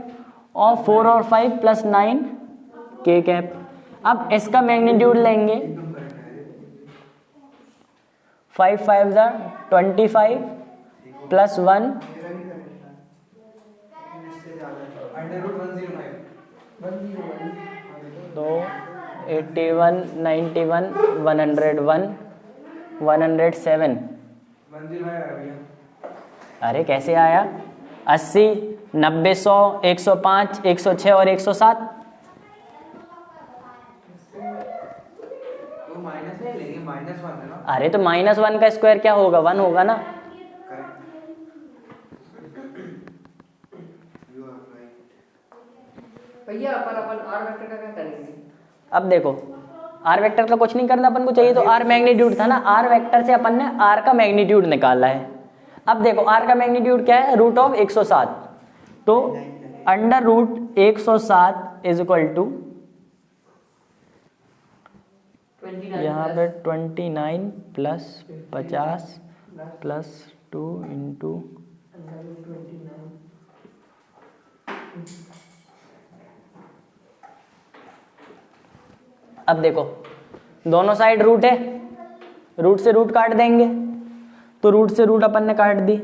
और 4 और 5 + 9k कैप। अब इसका मैग्नीट्यूड लेंगे, 5 5 25 + 1 तो 81 91 101 107। अरे कैसे आया, 80 90 100 105 106 और 107। तो माइनस नहीं लेंगे, -1 है ना। अरे तो -1 का स्क्वायर क्या होगा, 1 होगा ना। भैया अपन r वेक्टर का क्या करेंगे। अब देखो r वेक्टर का कुछ नहीं करना, अपन को चाहिए तो r मैग्नीट्यूड था ना, r वेक्टर से अपन ने r का मैग्नीट्यूड निकाला है। अब देखो r का मैग्नीट्यूड क्या है, √107, तो √107 इज इक्वल टू, यहाँ पे 29 + 50 + 2 × अब देखो दोनों साइड रूट है, रूट से रूट काट देंगे, तो रूट से रूट अपन ने काट दी।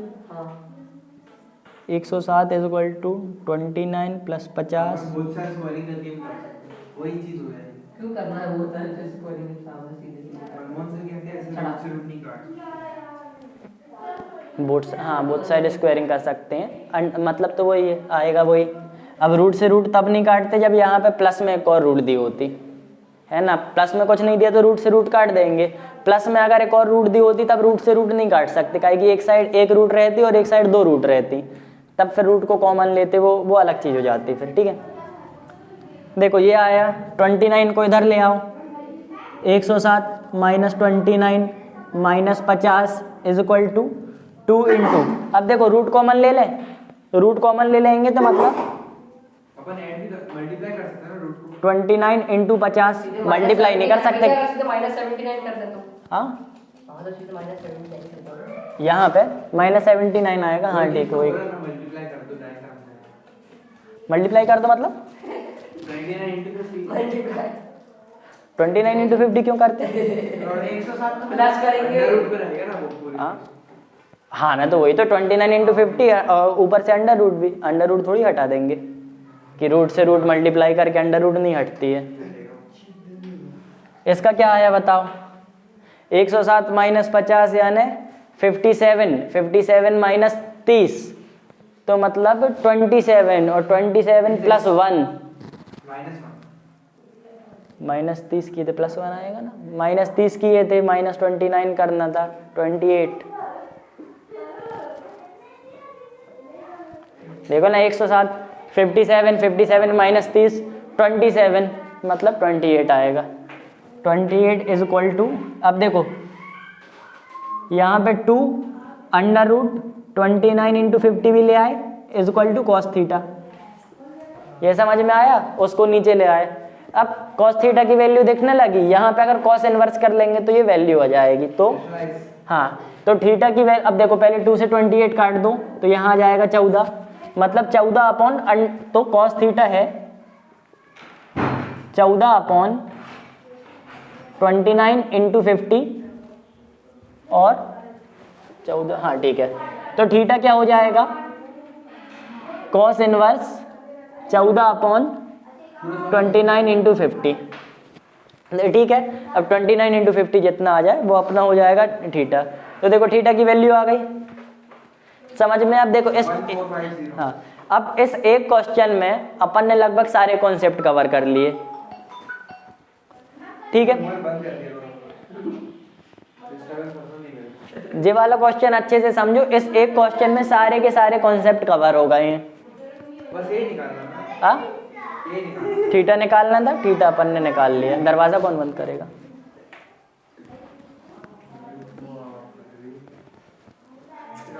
107 इज इक्वल टू 29 + 50। बहुत सारे स्क्वायरिंग करके वही चीज हो जाएगी। क्यों करना है वो होता है जिस स्क्वायरिंग में सामने सीधे मनमोहन सर कहते हैं ऐसे रूट से रूट नहीं काट। बोथ साइड स्क्वायरिंग कर सकते हैं, मतलब तो वही है, आएगा वही। अब रूट से रूट तब नहीं काटते जब यहाँ पे प्लस में एक और रूट दी होती है ना, प्लस में कुछ नहीं दिया तो रूट से रूट काट देंगे, प्लस में अगर एक और रूट दी होती तब रूट से रूट नहीं काट सकते, काहे कि एक साइड एक रूट रहती और एक साइड 2 रूट रहती, तब फिर रूट को कॉमन लेते, वो अलग चीज हो जाती फिर। ठीक है, देखो ये आया 29 को इधर ले आओ, 107 - 29 - 50 इज इक्वल टू 2 × अब देखो रूट कॉमन ले ले, रूट कॉमन ले लेंगे तो मतलब अपन ऐड भी मल्टीप्लाई कर सकते हैं ना रूट को। 29 × 50 मल्टीप्लाई नहीं कर सकते। -79 कर दे तो। हाँ तो सीधे -79 कर दो। यहाँ पे -79 आएगा। हाँ ठीक है, वही मल्टीप्लाई कर दो डायरेक्ट। मल्टीप्लाई कर दो, मतलब 29 × 50 क्यों करते हैं? और 107 प्लस करेंगे रूट पे रहेगा ना वो पूरी। हाँ हाँ ना, तो वही तो 29 इंटू 50 और ऊपर से अंडर रूट भी, अंडर रूट थोड़ी हटा देंगे कि रूट से रूट मल्टीप्लाई करके अंडर रूट नहीं हटती है। इसका क्या आया बताओ? 107 माइनस 50 यानी 57, 57 माइनस 30 तो मतलब 27 और 27 प्लस 1 माइनस 30 किए थे प्लस 1 आएगा ना, माइनस 30 किए थे माइनस 29 करना था 28। देखो ना 107 57 57 माइनस 30 27 मतलब 28 आएगा। 28 इज इक्वल टू, अब देखो यहाँ पे 2 अंडर रूट 29 इंटू 50 भी ले आए is equal to cos theta. ये समझ में आया? उसको नीचे ले आए। अब कॉस थीटा की वैल्यू दिखने लगी, यहाँ पे अगर कॉस इनवर्स कर लेंगे तो ये वैल्यू आ जाएगी। तो हाँ, तो थीटा की वैल्यू, अब देखो पहले 2 से 28 काट दो तो यहाँ आ जाएगा 14, मतलब 14 अपॉन, तो कॉस थीटा है 14 अपॉन 29 इंटू 50 और 14, हाँ ठीक है। तो थीटा क्या हो जाएगा? कॉस इनवर्स 14 अपॉन 29 इंटू 50, ठीक है। अब 29 इंटू 50 जितना आ जाए वो अपना हो जाएगा थीटा। तो देखो थीटा की वैल्यू आ गई समझ में। अब देखो इस, हाँ, अब इस एक क्वेश्चन में अपन ने लगभग सारे कॉन्सेप्ट कवर कर लिए, ठीक है। ये वाला क्वेश्चन अच्छे से समझो, इस एक क्वेश्चन में सारे के सारे कॉन्सेप्ट कवर हो गए हैं। बस ये निकालना था। हाँ, ये निकालना। थीटा निकालना था, थीटा अपन ने निकाल लिया। दरवाजा कौन बंद करेगा?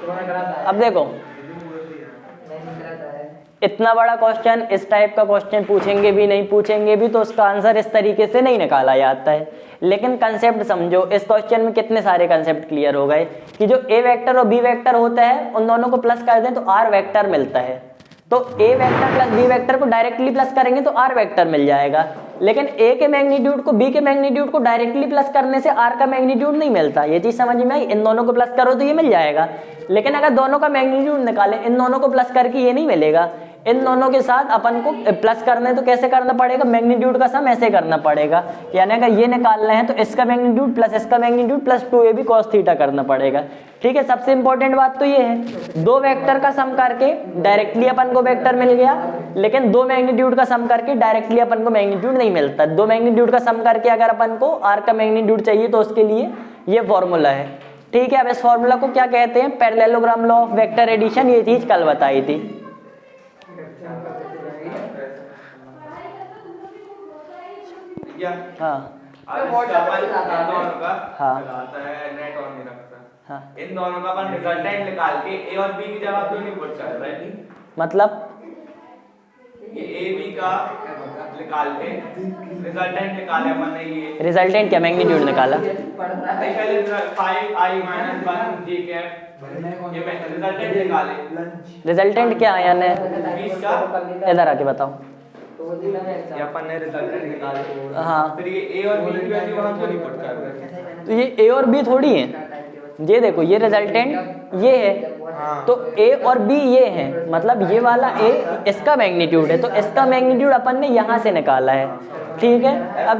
तुम्हारा गलत है। अब देखो नहीं गलत है। इतना बड़ा क्वेश्चन, इस टाइप का क्वेश्चन पूछेंगे भी नहीं पूछेंगे भी तो उसका आंसर इस तरीके से नहीं निकाला जाता है। लेकिन कंसेप्ट समझो, इस क्वेश्चन में कितने सारे कंसेप्ट क्लियर हो गए कि जो ए वेक्टर और बी वेक्टर होता है उन दोनों को प्लस कर दें तो आर वेक्टर मिलता है। तो A vector plus B vector को डायरेक्टली प्लस करेंगे तो आर वेक्टर मिल जाएगा। लेकिन ए के मैग्नीट्यूड को बी के मैग्नीट्यूड को डायरेक्टली प्लस करने से आर का मैग्नीट्यूड नहीं मिलता। ये चीज समझ में आई? इन दोनों को प्लस करो तो ये मिल जाएगा, लेकिन अगर दोनों का मैग्नीट्यूड निकाले इन दोनों को प्लस करके ये नहीं मिलेगा। इन दोनों के साथ अपन को प्लस करना है तो कैसे करना पड़ेगा? मैग्नीट्यूड का सम ऐसे करना पड़ेगा, यानी अगर ये निकालना है तो इसका मैग्नीट्यूड प्लस इसका magnitude plus 2ab cos theta करना पड़ेगा, ठीक है। सबसे इंपॉर्टेंट बात तो ये है, दो वेक्टर का सम करके डायरेक्टली अपन को वेक्टर मिल गया, लेकिन दो मैग्नीट्यूड का सम करके डायरेक्टली अपन को मैग्नीट्यूड नहीं मिलता। दो मैग्नीट्यूड का सम करके अगर अपन को आर का मैग्नीट्यूड चाहिए तो उसके लिए ये फॉर्मूला है, ठीक है। अब इस फॉर्मूला को क्या कहते हैं? Parallelogram law of vector addition. ये चीज कल बताई थी। हाँ अब इसका अपन इन दोनों का हाँ। लगाता है, नेट ऑन नहीं रखता। हाँ, इन दोनों का अपन रिजल्टेंट निकाल के ए और बी की जगह क्यों नहीं पुट कर रहे? मतलब ये ए बी का निकाल के रिजल्टेंट निकाले अपन ने। ये रिजल्टेंट क्या? मैग्नीट्यूड निकाला। पढ़ रहा है। नहीं, पहले 5i - 1 j कैप, ये मैं रिजल्टेंट निकाले। रिजल्टेंट क्या है यानी? 20 का इधर आके बताओ। तो वो दिन में ये अपन ने रिजल्टेंट निकाले। हाँ, फिर ये ए और बी की वैल्यू वहां क्यों नहीं पुट कर रहे? तो ये ए और बी थोड़ी है। ये देखो ये रिजल्टेंट ये है, तो ए और बी ये है, मतलब ये वाला ए इसका मैग्नीट्यूड है, तो इसका मैग्नीट्यूड अपन ने यहाँ से निकाला है, ठीक है। अब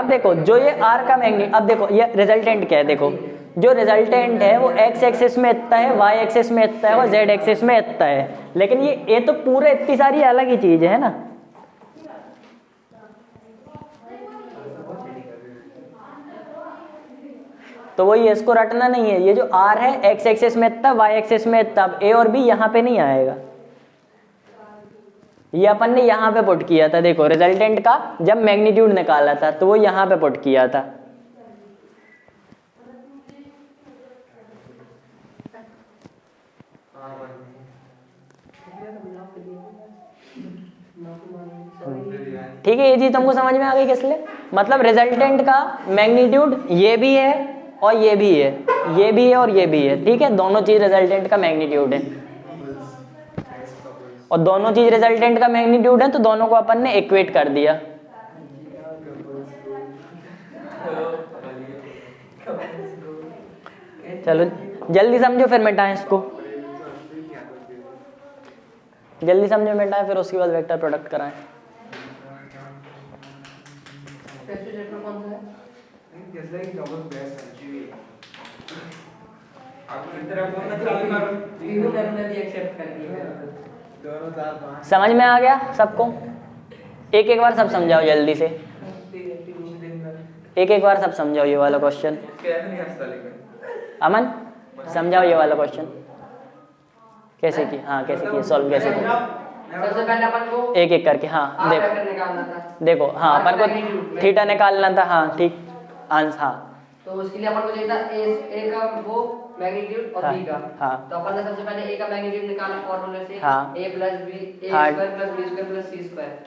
देखो जो ये आर का मैग्नीट्यूड, अब देखो ये रिजल्टेंट क्या है? देखो जो रिजल्टेंट है वो एक्स एक्सिस में इतना है, वाई एक्सिस में इतना है और जेड एक्सिस में इतना है, लेकिन ये ए तो पूरे इतनी सारी अलग ही चीज है ना। तो वही इसको रटना नहीं है। ये जो आर है एक्स एक्सिस में इतना, वाई एक्सिस में इतना, अब ए और बी यहाँ पे नहीं आएगा, ये अपन ने यहाँ पे पुट किया था। देखो रिजल्टेंट का जब मैग्नीट्यूड निकाला था तो वो यहाँ पे पुट किया था। ठीक है, ये चीज तुमको समझ में आ गई किस लिए? मतलब रिजल्टेंट का मैग्नीट्यूड ये भी है और ये भी है, ये भी है और ये भी है, ठीक है। दोनों चीज रिजल्टेंट का मैग्नीट्यूड है और दोनों चीज रिजल्टेंट का मैग्नीट्यूड है, तो दोनों को अपन ने इक्वेट कर दिया। चलो जल्दी समझो फिर मिटाएं इसको, जल्दी समझो मिटाएं, फिर उसके बाद वेक्टर प्रोडक्ट कराएं। फिफ्थ चैप्टर कौन सा है? जैसे कि डबल बेस्ट है आप इस तरह बोलना चालू करो। पीहू मैम ने भी एक्सेप्ट कर लिया। दोनों साथ पांच समझ में आ गया सबको? एक एक बार सब समझाओ जल्दी से, एक एक बार सब समझाओ ये वाला क्वेश्चन। कैसे नहीं हंसता लेकिन अमन समझाओ ये वाला क्वेश्चन कैसे की, हाँ कैसे की, सॉल्व कैसे की, सबसे पहले अपन को एक एक करके। हाँ आर देखो वेक्टर निकालना था। देखो, हाँ अपन को थीटा निकालना था, हाँ ठीक आंसर, हाँ तो उसके लिए अपन को चाहिए था ए का वो मैग्नीट्यूड और बी का। हाँ। तो अपन ने सबसे पहले ए का मैग्नीट्यूड निकाला फॉर्मूले से, हाँ। a प्लस बी ए हाँ। Square plus B square plus C square,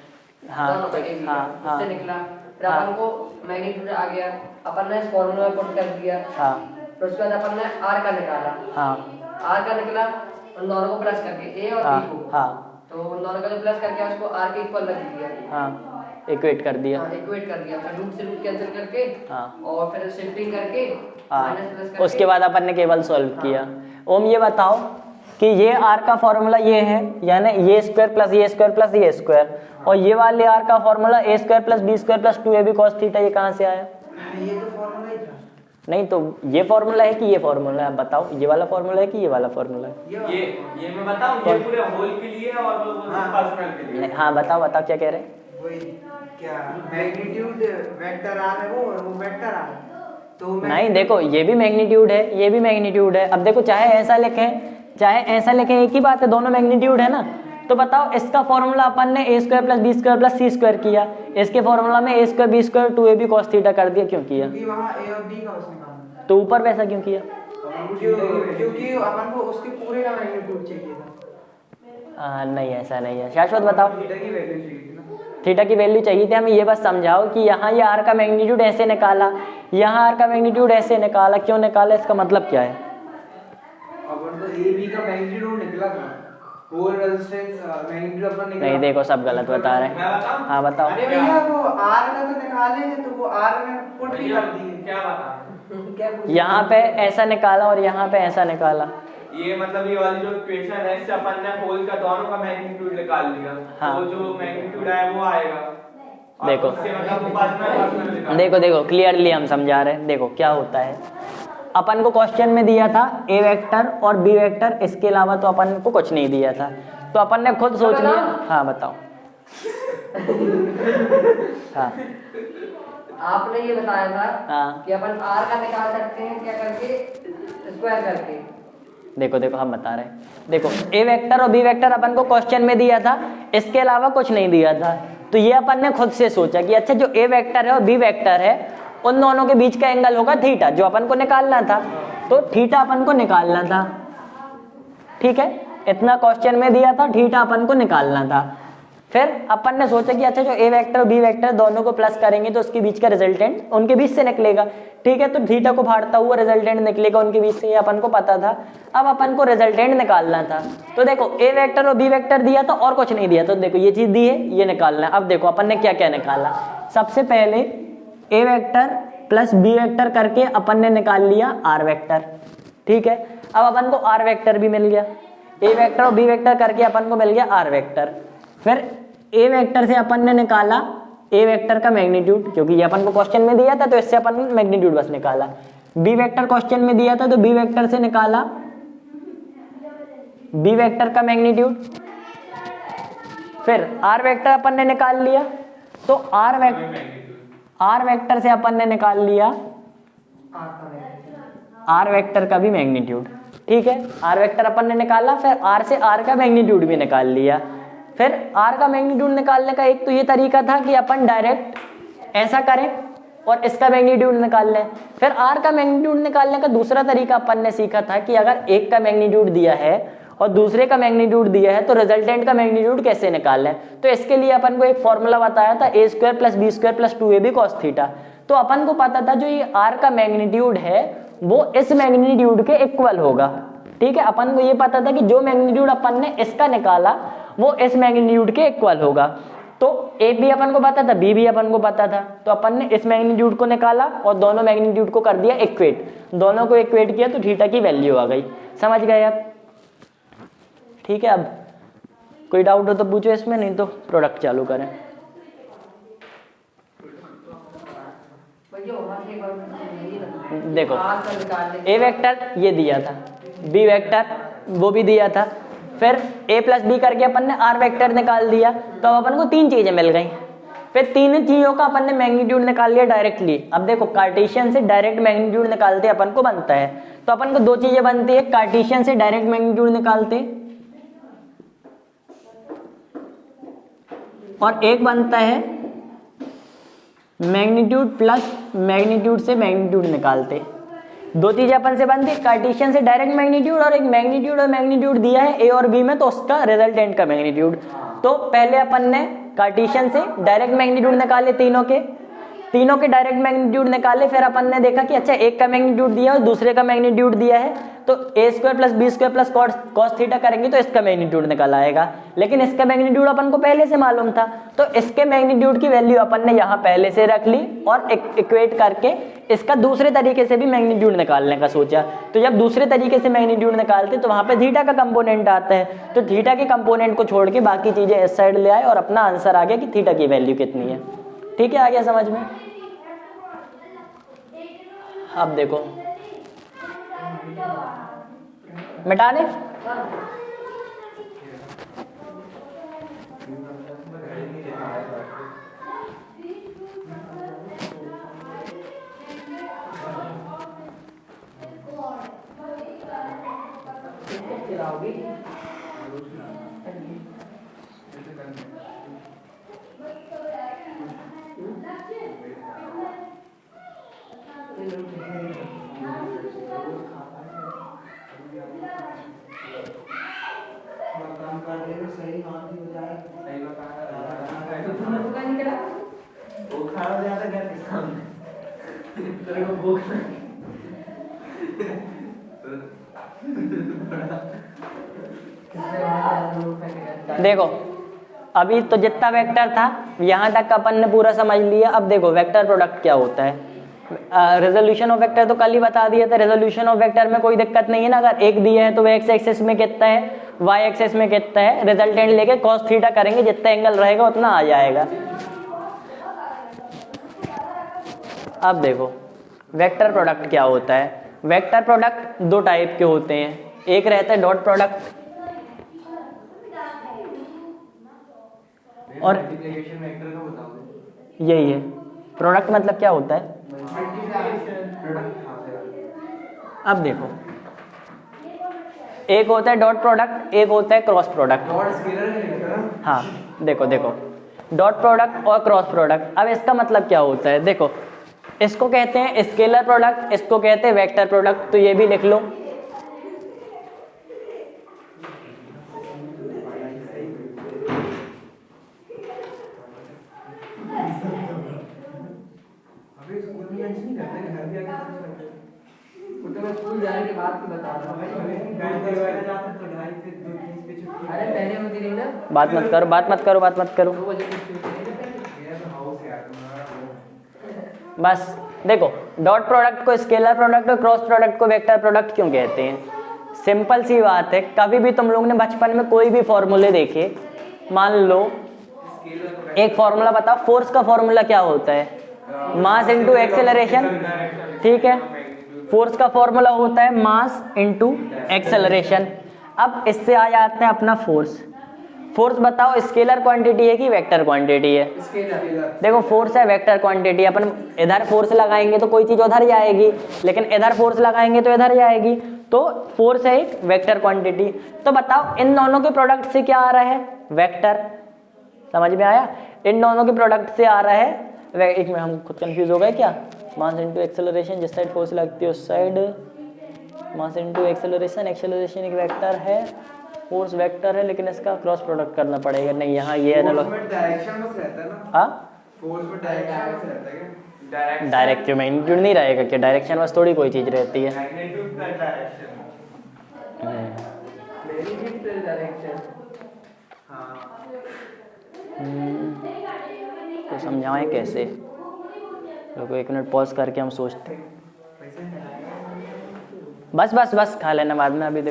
हाँ। दोनों का a हाँ। हाँ। उससे निकला। फिर हाँ। अपन को मैग्नीट्यूड आ गया, अपन ने इस फॉर्मूले में पुट कर दिया। हाँ फिर उसके बाद अपन ने r का निकाला, हाँ r का निकला उन दोनों को प्लस करके a और हाँ b को, हाँ तो उन दोनों का जो प्लस करके उसको r के इक्वल रख दिया। हाँ इक्वेट कर दिया। हाँ, इक्वेट कर दिया, फिर रूट से रूट कैंसिल करके हाँ। और फिर शिफ्टिंग करके माइनस प्लस हाँ करके उसके बाद अपन ने केवल सॉल्व किया। ओम ये बताओ कि ये आर का फॉर्मूला ये है, यानी ये स्क्वायर प्लस ये स्क्वायर प्लस ये स्क्वायर, और ये वाले आर का formula A square plus B square plus 2ab cos theta, ये कहाँ से आया? ये तो फॉर्मूला ही था। नहीं तो ये फॉर्मूला है कि ये फॉर्मूला है? आप बताओ, ये वाला फॉर्मूला है कि ये वाला फॉर्मूला है? ये मैं बताऊं, ये पूरे होल के लिए है और वो पर्सनल के लिए। नहीं, हाँ बताओ बताओ क्या कह रहे हैं? वही क्या मैग्नीट्यूड वेक्टर आर है वो, और वो वेक्टर आर है। तो नहीं देखो, ये भी मैग्नीट्यूड है, ये भी मैग्नीट्यूड है। अब देखो चाहे ऐसा लिखें चाहे ऐसा लिखें, एक ही बात है, दोनों मैग्नीट्यूड है ना। तो बताओ इसका फॉर्मूला अपन ने A square plus B square plus C square किया, इसके फॉर्मूला में A square B square 2ab cos theta कर दिया, क्यों किया? क्योंकि वहाँ ए और बी का उसने निकालना, तो ऊपर वैसा क्यों किया? क्योंकि अपन को उसके पूरे का मैग्नीट्यूड चाहिए था। नहीं ऐसा नहीं है, शाश्वत बताओ। थीटा की वैल्यू चाहिए थी ना। थीटा की वैल्यू चाहिए थी, हमें ये बस समझाओ कि यहाँ ये आर का मैग्नीट्यूड ऐसे निकाला, यहाँ आर का मैग्नीट्यूड ऐसे निकाला, क्यों निकाला, इसका मतलब क्या है? अपन तो ए बी का मैग्नीट्यूड निकला था, होल रेजिस्टेंस मैग्नीट्यूड अपन निकाला। नहीं देखो सब गलत बता रहे हैं। हाँ बताओ। अरे भैया वो आर का तो निकाले हैं, तो वो आर में पुट भी कर दिए। क्या बता? यहाँ पे ऐसा निकाला और यहाँ पे ऐसा निकाला। ये मतलब ये वाली जो इक्वेशन है इससे अपन ने होल का दोनों का मैग्नीट्यूड निकाल लिया। हाँ। तो जो मैग्नीट्यूड आया वो आएगा। और देखो। उससे मतलब वो पर्सनल निकाल। देखो देखो क्लियरली हम समझा रहे हैं। देखो क्या होता है, अपन को क्वेश्चन में दिया था ए वेक्टर और बी वेक्टर, इसके अलावा तो अपन को कुछ नहीं दिया था, तो अपन ने खुद सोच लिया। हाँ बताओ। हाँ आपने ये बताया था हाँ। कि अपन r का निकाल सकते हैं क्या करके, स्क्वायर करके। देखो देखो हम बता रहे हैं, देखो ए वेक्टर और बी वेक्टर अपन को क्वेश्चन में दिया था, इसके अलावा कुछ नहीं दिया था। तो ये अपन ने खुद से सोचा कि अच्छा जो ए वेक्टर है और बी वेक्टर है उन दोनों के बीच का एंगल होगा थीटा, जो अपन को निकालना था। तो थीटा अपन को निकालना था, ठीक है, इतना क्वेश्चन में दिया था, थीटा अपन को निकालना था। फिर अपन ने सोचा कि अच्छा जो ए वेक्टर और बी वेक्टर दोनों को प्लस करेंगे तो उसके बीच का रिजल्टेंट उनके बीच से निकलेगा, ठीक है। तो थीटा को फाड़ता हुआ रिजल्टेंट निकलेगा उनके बीच से, ये अपन को पता था। अब अपन को रिजल्टेंट निकालना था। तो देखो ए वेक्टर और बी वेक्टर दिया था और कुछ नहीं दिया, तो देखो ये चीज दी है, ये निकालना है। अब देखो अपन ने क्या क्या निकाला। सबसे पहले ए वेक्टर प्लस बी वेक्टर करके अपन ने निकाल लिया आर वेक्टर, ठीक है। अब अपन को आर वेक्टर भी मिल गया, ए वेक्टर और बी वेक्टर करके अपन को मिल गया आर वेक्टर। फिर ए वेक्टर से अपन ने निकाला ए वेक्टर का मैग्नीट्यूड, क्योंकि ये अपन को क्वेश्चन में दिया था तो इससे अपन ने मैग्नीट्यूड बस निकाला। बी वेक्टर क्वेश्चन में दिया था तो बी वेक्टर से निकाला बी वेक्टर का मैग्नीट्यूड। फिर आर वेक्टर अपन ने निकाल लिया, तो आर वेक्टर से अपन ने निकाल लिया आर वेक्टर का भी मैग्नीट्यूड, ठीक है। आर वेक्टर अपन ने निकाला, फिर आर से आर का मैग्नीट्यूड भी निकाल लिया। फिर आर का मैग्नीट्यूड निकालने का एक तो ये तरीका था कि अपन डायरेक्ट ऐसा करें और इसका मैग्नीट्यूड निकाल लें। फिर आर का मैग्नीट्यूड निकालने का दूसरा तरीका अपन ने सीखा था कि अगर एक का मैग्नीट्यूड दिया है और दूसरे का मैग्नीट्यूड दिया है तो रिजल्टेंट का मैग्नीट्यूड कैसे निकाल लें। तो इसके लिए अपन को एक फॉर्मूला बताया था A square plus B square plus 2ab cos theta. तो अपन को पता था जो ये आर का मैग्नीट्यूड है वो इस मैग्नीट्यूड के इक्वल होगा, ठीक है। अपन को ये पता था कि जो मैग्नीट्यूड अपन ने इसका निकाला वो इस मैग्नीट्यूड के इक्वल होगा। तो ए भी अपन को पता था, बी भी अपन को पता था, तो अपन ने इस मैग्नीट्यूड को निकाला और दोनों मैग्नीट्यूड को कर दिया इक्वेट, दोनों को इक्वेट किया तो थीटा की वैल्यू आ गई। समझ गए आप? ठीक है, अब कोई डाउट हो तो पूछो इसमें, नहीं तो प्रोडक्ट चालू करें। भैया वहाँ से एक बार यही लगता है। देखो हाथ से निकालने ए वेक्टर ये दिया था, बी वेक्टर वो भी दिया था, फिर ए प्लस बी करके अपन ने आर वेक्टर निकाल दिया, तो अब अपन को तीन चीजें मिल गई। फिर तीन चीजों का अपन ने मैग्नीट्यूड निकाल लिया डायरेक्टली। अब देखो कार्टेशियन से डायरेक्ट मैग्नीट्यूड निकालते अपन को बनता है, तो अपन को दो चीजें बनती है, कार्टेशियन से डायरेक्ट मैग्नीट्यूड निकालते और एक बनता है मैग्नीट्यूड प्लस मैग्नीट्यूड से मैग्नीट्यूड निकालते। दो चीजें अपन से बनती है, कार्टेशियन से डायरेक्ट मैग्नीट्यूड और एक मैग्नीट्यूड और मैग्नीट्यूड दिया है ए और बी में, तो उसका रिजल्टेंट का मैग्नीट्यूड। तो पहले अपन ने कार्टेशियन से डायरेक्ट मैग्नीट्यूड निकाले तीनों के डायरेक्ट मैग्नीट्यूड निकाले, फिर अपन ने देखा कि अच्छा एक का मैग्नीट्यूड दिया और दूसरे का मैग्नीट्यूड दिया है, तो A square plus B square plus cos theta करेंगे तो इसका मैग्नीट्यूड निकल आएगा। लेकिन इसका मैग्नीट्यूड अपन को पहले से मालूम था, तो इसके मैग्नीट्यूड की वैल्यू अपन ने यहाँ पहले से रख ली और इक्वेट करके इसका दूसरे तरीके से भी मैग्नीट्यूड निकालने का सोचा। तो जब दूसरे तरीके से मैग्नीट्यूड निकालते तो वहाँ पे थीटा का कंपोनेंट आता है, तो थीटा के कंपोनेंट को छोड़ के बाकी चीजें इस साइड ले आए और अपना आंसर आ गया कि थीटा की वैल्यू कितनी है। ठीक है, आ गया समझ में? अब देखो मिटा दे। काम कर रहे हो सही हाथ ही हो जाए। सही बता वो खाना ज्यादा क्या किस काम में तेरे को भूख देखो अभी तो जितना वेक्टर था यहाँ तक अपन ने पूरा समझ लिया। अब देखो वेक्टर प्रोडक्ट क्या होता है। रेजोल्यूशन ऑफ वेक्टर तो कल ही बता दिया था। रेजोल्यूशन ऑफ वेक्टर में कोई दिक्कत नहीं है ना, अगर एक दिया है तो वो एक्स एक्सिस में कितना है, वाई एक्सिस में कितना है, रिजल्टेंट लेके कॉस थीटा करेंगे, जितना एंगल रहेगा उतना आ जाएगा। अब देखो वेक्टर प्रोडक्ट क्या होता है। वेक्टर प्रोडक्ट दो टाइप के होते हैं, एक रहता है डॉट प्रोडक्ट और यही है प्रोडक्ट मतलब क्या होता है। अब देखो एक होता है डॉट प्रोडक्ट, एक होता है क्रॉस प्रोडक्ट। हाँ देखो डॉट प्रोडक्ट और क्रॉस प्रोडक्ट। अब इसका मतलब क्या होता है, देखो इसको कहते हैं स्केलर प्रोडक्ट, इसको कहते हैं वेक्टर प्रोडक्ट। तो ये भी लिख लो। स्कूल जाने के बाद की बता रहा हूँ। अरे पहले होती रही ना, बात मत करो। 2 बजे की छुट्टी है। बस देखो डॉट प्रोडक्ट को स्केलर प्रोडक्ट और क्रॉस प्रोडक्ट को वेक्टर प्रोडक्ट क्यों कहते हैं। सिंपल सी बात है, कभी भी तुम लोग ने बचपन में कोई भी फॉर्मूले देखे, मान लो एक फॉर्मूला बताओ, फोर्स का फॉर्मूला क्या होता है, मास इनटू एक्सेलरेशन। ठीक है, फोर्स का फॉर्मूला होता है मास इनटू एक्सेलरेशन। अब इससे आ जाते हैं अपना फोर्स बताओ स्केलर क्वांटिटी है कि वेक्टर क्वांटिटी है। देखो फोर्स है वेक्टर क्वांटिटी, अपन इधर फोर्स लगाएंगे तो कोई चीज उधर जाएगी, लेकिन इधर फोर्स लगाएंगे तो इधर जाएगी। तो फोर्स है एक वेक्टर क्वांटिटी। तो बताओ इन दोनों के प्रोडक्ट से क्या आ रहा है, वेक्टर। समझ में आया, इन दोनों के प्रोडक्ट से आ रहा है। एक में हम खुद कंफ्यूज हो गए क्या, मास इनटू एक्सेलरेशन, जिस साइड फोर्स लगती है उस side mass into acceleration. Acceleration एक वेक्टर है, फोर्स वेक्टर है, लेकिन इसका क्रॉस प्रोडक्ट करना पड़ेगा। नहीं यहाँ ये एनालॉग डायरेक्शन बस रहता है ना। हाँ फोर्स में डायरेक्शन बस रहता है क्या? डायरेक्ट क्यों, मैग्नीट्यूड नहीं रहेगा क्या, डायरेक्शन बस थोड़ी कोई चीज रहती है। मैग्नीट्यूड का डायरेक्शन। डायरेक्शन। हाँ इसको समझाएं कैसे। रुको 1 मिनट पॉज करके हम सोचते हैं। बस खा लेना बाद में। अभी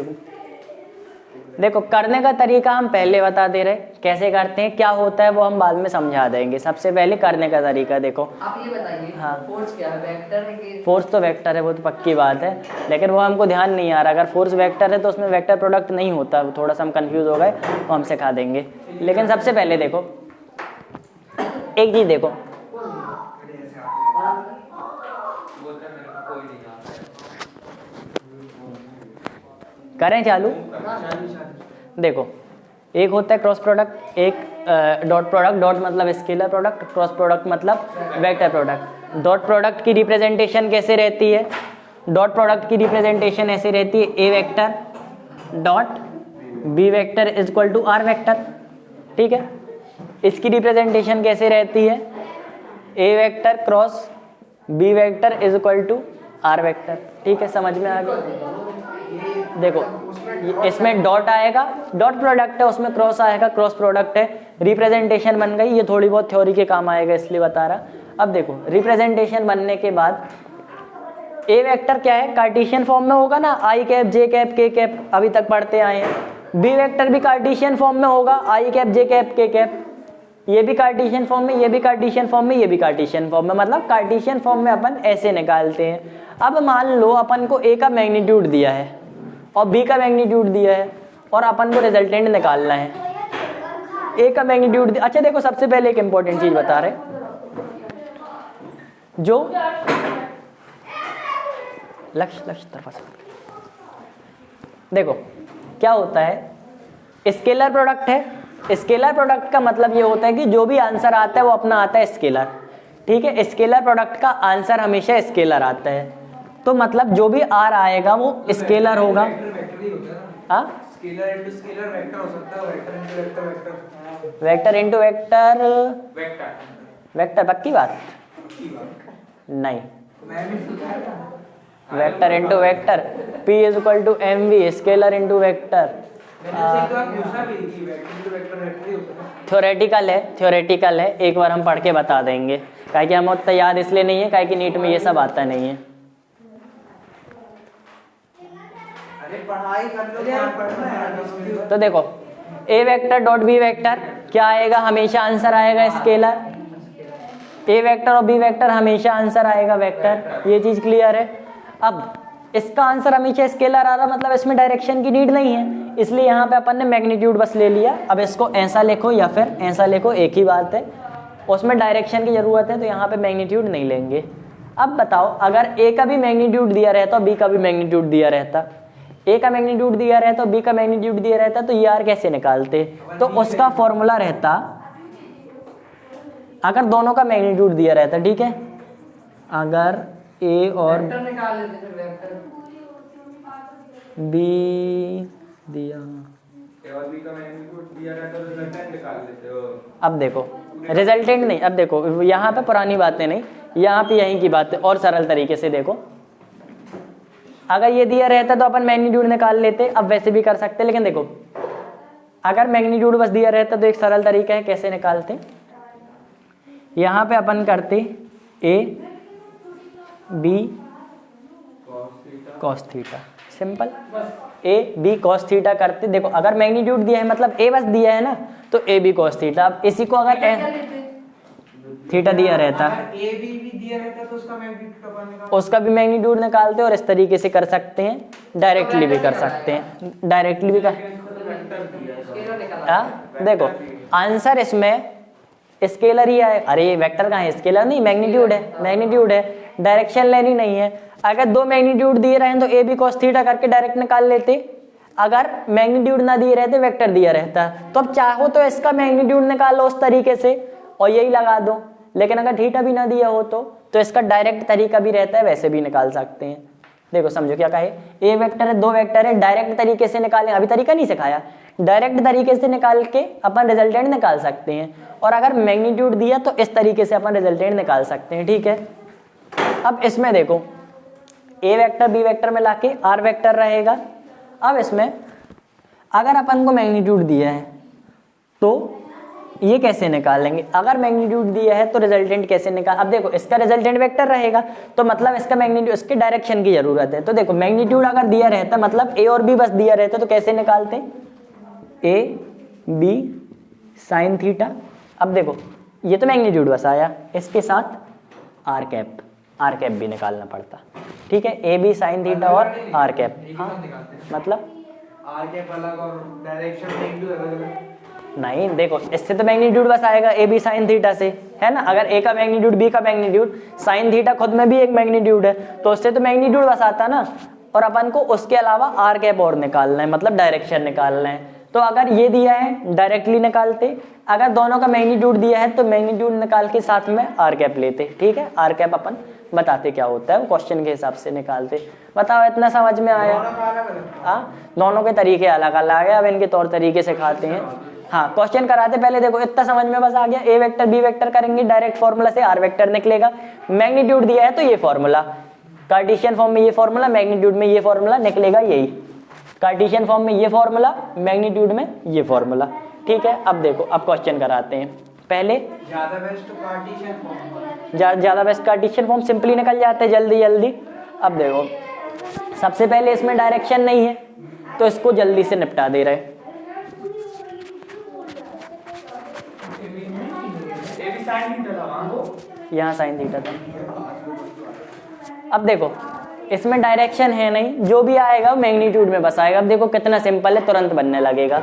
देखो करने का तरीका हम पहले बता दे रहे, कैसे करते हैं क्या होता है वो हम बाद में समझा देंगे। सबसे पहले करने का तरीका देखो। आप ये बताइए हाँ। फोर्स क्या है, वेक्टर है कि फोर्स तो वेक्टर है, वो तो पक्की बात है, लेकिन वो हमको ध्यान नहीं आ रहा। अगर फोर्स वेक्टर है तो उसमें वेक्टर प्रोडक्ट नहीं होता, थोड़ा सा हम कंफ्यूज हो गए तो हम सिखा देंगे। लेकिन सबसे पहले देखो एक चीज देखो, करें चालू। देखो एक होता है क्रॉस प्रोडक्ट, एक डॉट प्रोडक्ट। डॉट मतलब स्केलर प्रोडक्ट, क्रॉस प्रोडक्ट मतलब वेक्टर प्रोडक्ट। डॉट प्रोडक्ट की रिप्रेजेंटेशन कैसे रहती है? डॉट प्रोडक्ट की रिप्रेजेंटेशन ऐसे रहती है, A vector dot B vector is equal to R vector. ठीक है, इसकी रिप्रेजेंटेशन कैसे रहती है? A vector cross B vector is equal to R vector. ठीक है, समझ में आ गया। देखो इसमें डॉट आएगा, डॉट प्रोडक्ट है, उसमें क्रॉस आएगा, क्रॉस प्रोडक्ट है। रिप्रेजेंटेशन बन गई, ये थोड़ी बहुत थ्योरी के काम आएगा इसलिए बता रहा। अब देखो रिप्रेजेंटेशन बनने के बाद ए वेक्टर क्या है? कार्टेशियन फॉर्म में होगा ना, आई कैप जे कैप के कैप, अभी तक पढ़ते आए हैं। बी वेक्टर भी कार्टेशियन फॉर्म में होगा, आई कैप जे कैप के कैप। ये भी कार्टेशियन फॉर्म में, ये भी कार्टेशियन फॉर्म में, ये भी कार्टेशियन फॉर्म में। मतलब कार्टेशियन फॉर्म में अपन ऐसे निकालते हैं। अब मान लो अपन को ए का मैग्नीट्यूड दिया है और बी का मैग्नीट्यूड दिया है और अपन को रिजल्टेंट निकालना है। ए का मैग्नीट्यूड, अच्छा देखो सबसे पहले एक इंपॉर्टेंट चीज बता रहे, जो लक्ष्य तरफ देखो क्या होता है, स्केलर प्रोडक्ट है। स्केलर प्रोडक्ट का मतलब ये होता है कि जो भी आंसर आता है वो अपना आता है स्केलर। ठीक है, स्केलर प्रोडक्ट का आंसर हमेशा स्केलर आता है, तो मतलब जो भी आर आएगा वो स्केलर होगा। स्केलर इनटू स्केलर वेक्टर हो सकता है, vector into vector vector, vector into vector vector vector पक्की बात नहीं। मैं भी सिखाया था। Vector into vector, P is equal to mv scalar into vector. पूछा भी कि वेक्टर इनटू वेक्टर वेक्टर ही होता है। थ्योरेटिकल है, एक बार हम पढ़ के बता देंगे, काहे कि हम उतना याद इसलिए नहीं है, काहे कि नीट में ये सब आता नहीं है। अरे पढ़ाई कर लो, क्या पढ़ना है? तो देखो ए वेक्टर डॉट बी वेक्टर क्या आएगा? हमेशा आंसर आएगा स्केलर। ए वेक्टर और बी वेक्टर हमेशा आंसर आएगा वेक्टर। ये चीज क्लियर है। अब इसका आंसर हमेशा स्केलर आ रहा, मतलब इसमें डायरेक्शन की नीड नहीं है, इसलिए यहाँ पे अपन ने मैग्नीट्यूड बस ले लिया। अब इसको ऐसा लिखो या फिर ऐसा लिखो, एक ही बात है। उसमें डायरेक्शन की जरूरत है तो यहाँ पे मैग्नीट्यूड नहीं लेंगे। अब बताओ अगर ए का भी मैग्नीट्यूड दिया रहता और बी का भी मैग्नीट्यूड दिया रहता, ए का मैग्नीट्यूड दिया रहता, बी का मैग्नीट्यूड दिया रहता, तो ये आर कैसे निकालते? तो उसका फॉर्मूला रहता, अगर दोनों का मैग्नीट्यूड दिया रहता, ठीक है, अगर ए और वेक्टर निकाल लेते फिर वेक्टर बी दिया, और बी का मैग्नीट्यूड दिया रहता तो रिजल्टेंट निकाल लेते हो। अब देखो रिजल्टेंट नहीं, अब देखो यहाँ पे पुरानी बातें नहीं, यहाँ पे यहीं की बातें और सरल तरीके से देखो। अगर ये दिया रहता तो अपन मैग्नीट्यूड निकाल लेते, अब वैसे भी कर सकते, लेकिन देखो अगर मैग्नीट्यूड बस दिया रहता तो एक सरल तरीका है, कैसे निकालते? यहाँ पे अपन करते A B cos theta, simple. A B cos theta करते, देखो अगर मैग्नीट्यूड दिया है मतलब ए बस दिया है ना, तो ए बी कॉस थीटा। अब इसी को अगर थीटा दिया रहता, ए बी भी दिया रहता तो उसका मैग्नीट्यूड अपन निकाल, उसका भी मैग्नीट्यूड निकालते और इस तरीके से कर सकते हैं, डायरेक्टली भी कर सकते हैं, डायरेक्टली भी कर। देखो आंसर इसमें स्केलर ही आए, अरे वेक्टर कहाँ है? स्केलर नहीं, मैग्नीट्यूड है, मैग्नीट्यूड है, डायरेक्शन लेनी नहीं है। अगर दो मैग्नीट्यूड दिए रहे तो ए बी कॉस थीटा करके डायरेक्ट निकाल लेते। अगर मैग्नीट्यूड ना दिए रहते, वेक्टर दिया रहता, तो अब चाहो तो इसका मैग्नीट्यूड निकाल लो उस तरीके से और यही लगा दो। लेकिन अगर थीटा भी ना दिया हो तो इसका डायरेक्ट तरीका भी रहता है, वैसे भी निकाल सकते हैं। देखो समझो क्या कहे, ए वेक्टर है, दो वेक्टर है, डायरेक्ट तरीके से निकालें, अभी तरीका नहीं सिखाया, डायरेक्ट तरीके से निकाल के अपन रिजल्टेंट निकाल सकते हैं। और अगर मैग्नीट्यूड दिया तो इस तरीके से अपन रिजल्टेंट निकाल सकते हैं, ठीक है। अब इसमें देखो ए वेक्टर बी वेक्टर में लाके आर वेक्टर रहेगा। अब इसमें अगर अपन को मैग्नीट्यूड दिया है तो ये कैसे निकालेंगे? अगर मैग्नीट्यूड दिया है तो रिजल्टेंट कैसे निकाल, अब देखो इसका रिजल्टेंट वेक्टर रहेगा तो मतलब इसका मैग्नीट्यूड, इसके डायरेक्शन की जरूरत है। तो देखो मैग्नीट्यूड अगर दिया रहता मतलब ए और बी बस दिया रहता तो कैसे निकालते? A B sine theta. अब देखो ये तो मैग्नीट्यूड बस आया, इसके साथ आर कैप भी निकालना पड़ता। ठीक है, ए बी साइन थीटा और आर कैप। हाँ मतलब आर कैप अलग और डायरेक्शन मैग्नीट्यूड अलग। नहीं देखो इससे तो मैग्नीट्यूड बस आएगा ए बी साइन थीटा से, है ना। अगर ए का मैग्नीट्यूड बी का मैग्नीट्यूड, साइन थीटा खुद में भी एक मैग्नीट्यूड है तो उससे तो मैग्नीट्यूड बस आता ना। और अपन को उसके अलावा आर कैप और निकालना है, मतलब डायरेक्शन निकालना है। तो अगर ये दिया है डायरेक्टली निकालते, अगर दोनों का मैग्नीट्यूड दिया है तो मैग्नीट्यूड निकाल के साथ में आर कैप लेते। ठीक है, आर कैप अपन बताते क्या होता है, वो क्वेश्चन के हिसाब से निकालते। बताओ इतना समझ में आया? हाँ, दोनों के तरीके अलग अलग है, अब इनके तौर तरीके सिखाते हैं। हाँ, क्वेश्चन कराते पहले देखो इतना समझ में बस आ गया, ए वेक्टर बी वेक्टर करेंगे डायरेक्ट फॉर्मूला से आर वेक्टर निकलेगा। मैग्नीट्यूड दिया है तो ये फॉर्मूला, कार्टेशियन फॉर्म में ये फॉर्मूला, मैग्नीट्यूड में ये फॉर्मूला निकलेगा, यही कार्टेशियन फॉर्म में ये फॉर्मूला, मैग्नीट्यूड में ये फॉर्मूला। ठीक है, अब देखो अब क्वेश्चन कराते हैं। पहले ज्यादा बेस्ट कार्टेशियन फॉर्म, ज्यादा बेस्ट कार्टेशियन फॉर्म सिंपली निकल जाते हैं जल्दी जल्दी। अब देखो सबसे पहले इसमें डायरेक्शन नहीं है तो इसको जल्दी से निपटा दे रहे। यहाँ साइन थीटा था। अब देखो इसमें डायरेक्शन है नहीं, जो भी आएगा मैग्नीट्यूड में बस आएगा। अब देखो कितना सिंपल है, तुरंत बनने लगेगा।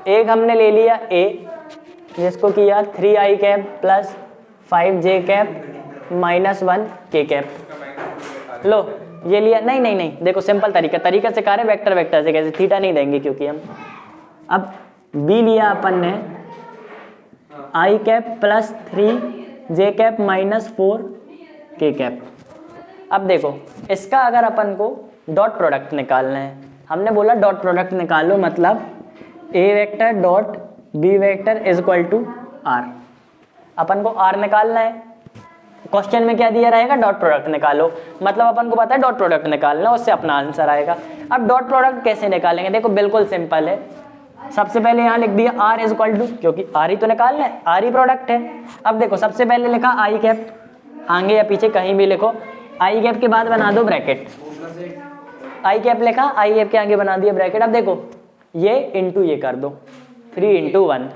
एक हमने ले लिया ए, जिसको किया 3i cap plus 5j cap minus 1k cap. लो ये लिया, नहीं नहीं नहीं देखो सिंपल तरीका सिखा रहे, वेक्टर वेक्टर से कैसे, थीटा नहीं देंगे क्योंकि हम। अब बी लिया अपन ने i cap plus 3j cap minus 4k cap. अब देखो इसका अगर अपन को डॉट प्रोडक्ट निकालना है, हमने बोला डॉट प्रोडक्ट निकालो, मतलब A vector dot B vector is equal to R. अपन को आर निकालना है, क्वेश्चन में क्या दिया रहेगा? डॉट प्रोडक्ट निकालो, मतलब अपन को पता है डॉट प्रोडक्ट निकालना, उससे अपना आंसर आएगा। अब डॉट प्रोडक्ट कैसे निकालेंगे? देखो बिल्कुल सिंपल है, सबसे पहले यहाँ लिख दिया आर इज इक्वल टू, क्योंकि आर ही तो निकालना है, आर ही प्रोडक्ट है। अब देखो सबसे पहले लिखा आई कैप, आगे या पीछे कहीं भी लिखो, आई कैप के बाद बना दो ब्रैकेट, आई कैप लिखा, आई कैप के आगे बना दिया ब्रैकेट। अब देखो ये इंटू ये कर दो, 3 इंटू 1।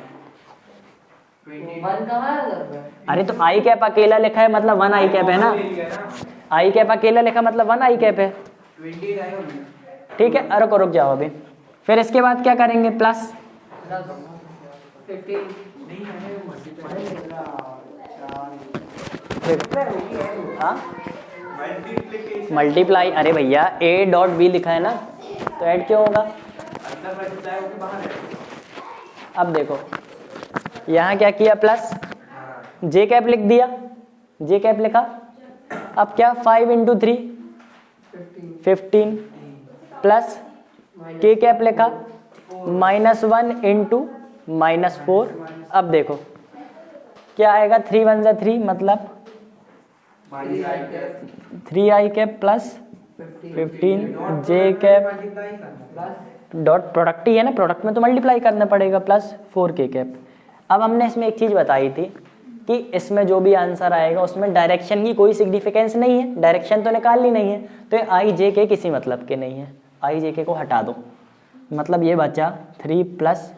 अरे तो आई कैप अकेला लिखा है मतलब 1 आई कैप है ना, आई कैप अकेला लिखा मतलब 1 आई कैप है। ठीक है, अरे रुक जाओ अभी, फिर इसके बाद क्या करेंगे? प्लस 15 मल्टीप्लाई, अरे भैया ए डॉट बी लिखा है ना तो ऐड क्यों होगा? अब देखो यहाँ क्या किया, प्लस जे कैप लिख दिया, जे कैप लिखा। अब क्या 5 इंटू 3 15 प्लस के कैप लिखा माइनस 1 इंटू माइनस 4। अब देखो क्या आएगा, 3 1 जा 3 मतलब 3i कैप प्लस 15 जे कैप डॉट प्रोडक्ट ही है ना, प्रोडक्ट में तो मल्टीप्लाई करना पड़ेगा, प्लस 4k कैप। अब हमने इसमें एक चीज़ बताई थी कि इसमें जो भी आंसर आएगा उसमें डायरेक्शन की कोई सिग्निफिकेंस नहीं है, डायरेक्शन तो निकाल ली नहीं है, तो ये आई जे के किसी मतलब के नहीं है, आई जे के को हटा दो, मतलब ये बचा 3 प्लस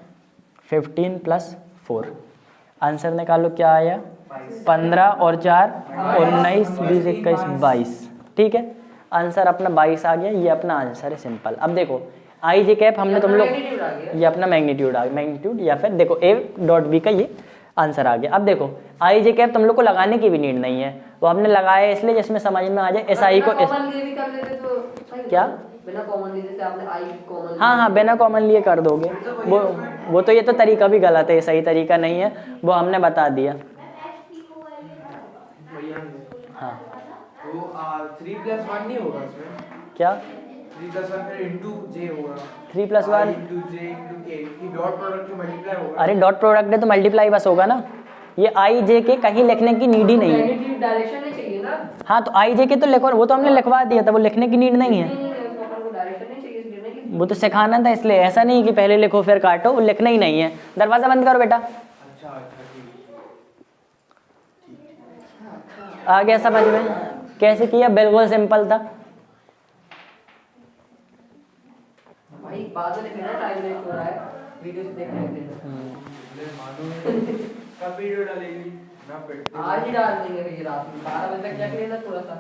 15 प्लस 4। आंसर निकालो क्या आया, 15 और 4 19 20 21 22। ठीक है, आंसर अपना 22 आ गया, ये अपना आंसर है सिंपल। अब देखो आई जे कैप हमने तुम लोग, ये अपना मैग्नीट्यूड आ गया, मैग्नीट्यूड या फिर देखो ए डॉट बी का ये आंसर आ गया। अब देखो आई जे कैप तुम लोग को लगाने की भी नीड नहीं है, वो हमने लगाया इसलिए जिसमें समझ में आ जाए। एस आई को क्या बिना कॉमन लिए, जैसे आपने आई कॉमन, हाँ बिना कॉमन लिए कर दोगे, वो तो ये तो तरीका भी गलत है, सही तरीका नहीं है, वो हमने बता दिया। हाँ तो 3 + 1 नहीं होगा इसमें क्या, 3 + 1 फिर इंटू जे होगा, 3 + 1 इंटू जे इंटू के, ये डॉट प्रोडक्ट में मल्टीप्लाई होगा। अरे डॉट प्रोडक्ट है तो मल्टीप्लाई बस होगा ना, ये आई जे के कहीं लिखने की नीड ही नहीं है। नेगेटिव डायरेक्शन नहीं चाहिए ना, हाँ तो आई जे के तो लिखो, वो तो हमने लिखवा दिया था, वो लिखने की नीड नहीं है, डायरेक्शन नहीं चाहिए इसलिए नहीं। वो तो सिखाना था, इसलिए ऐसा नहीं कि पहले लिखो फिर काटो, वो लिखना ही नहीं है। दरवाजा बंद करो बेटा, अच्छा अच्छा ठीक आ गया समझ में कैसे किया? बिल्कुल सिंपल था। भाई बाद में देखना टाइम वेस्ट हो रहा है वीडियो से देखने के लिए। ले मानो कब वीडियो डालेगी ना फिर आज ही डाल देंगे भैया रात में 12 बजे तक चेक लेना थोड़ा सा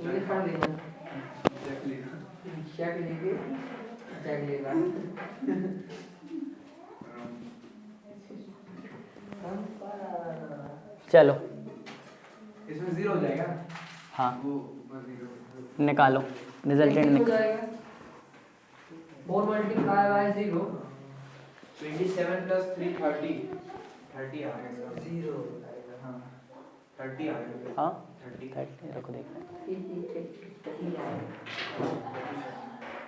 इंग्लिश पढ़ लेना देख लिया चेक लेके चेक लेगा। चलो इसमें 0 हो जाएगा हाँ वो ऊपर 0 निकालो रिजल्टेंट हो निकालो। जाएगा 4 मल्टीप्लाई बाय 0 27 plus 3 30 30 आ गया सर 0 हाँ 30 आ गया हाँ 30 रखो देखो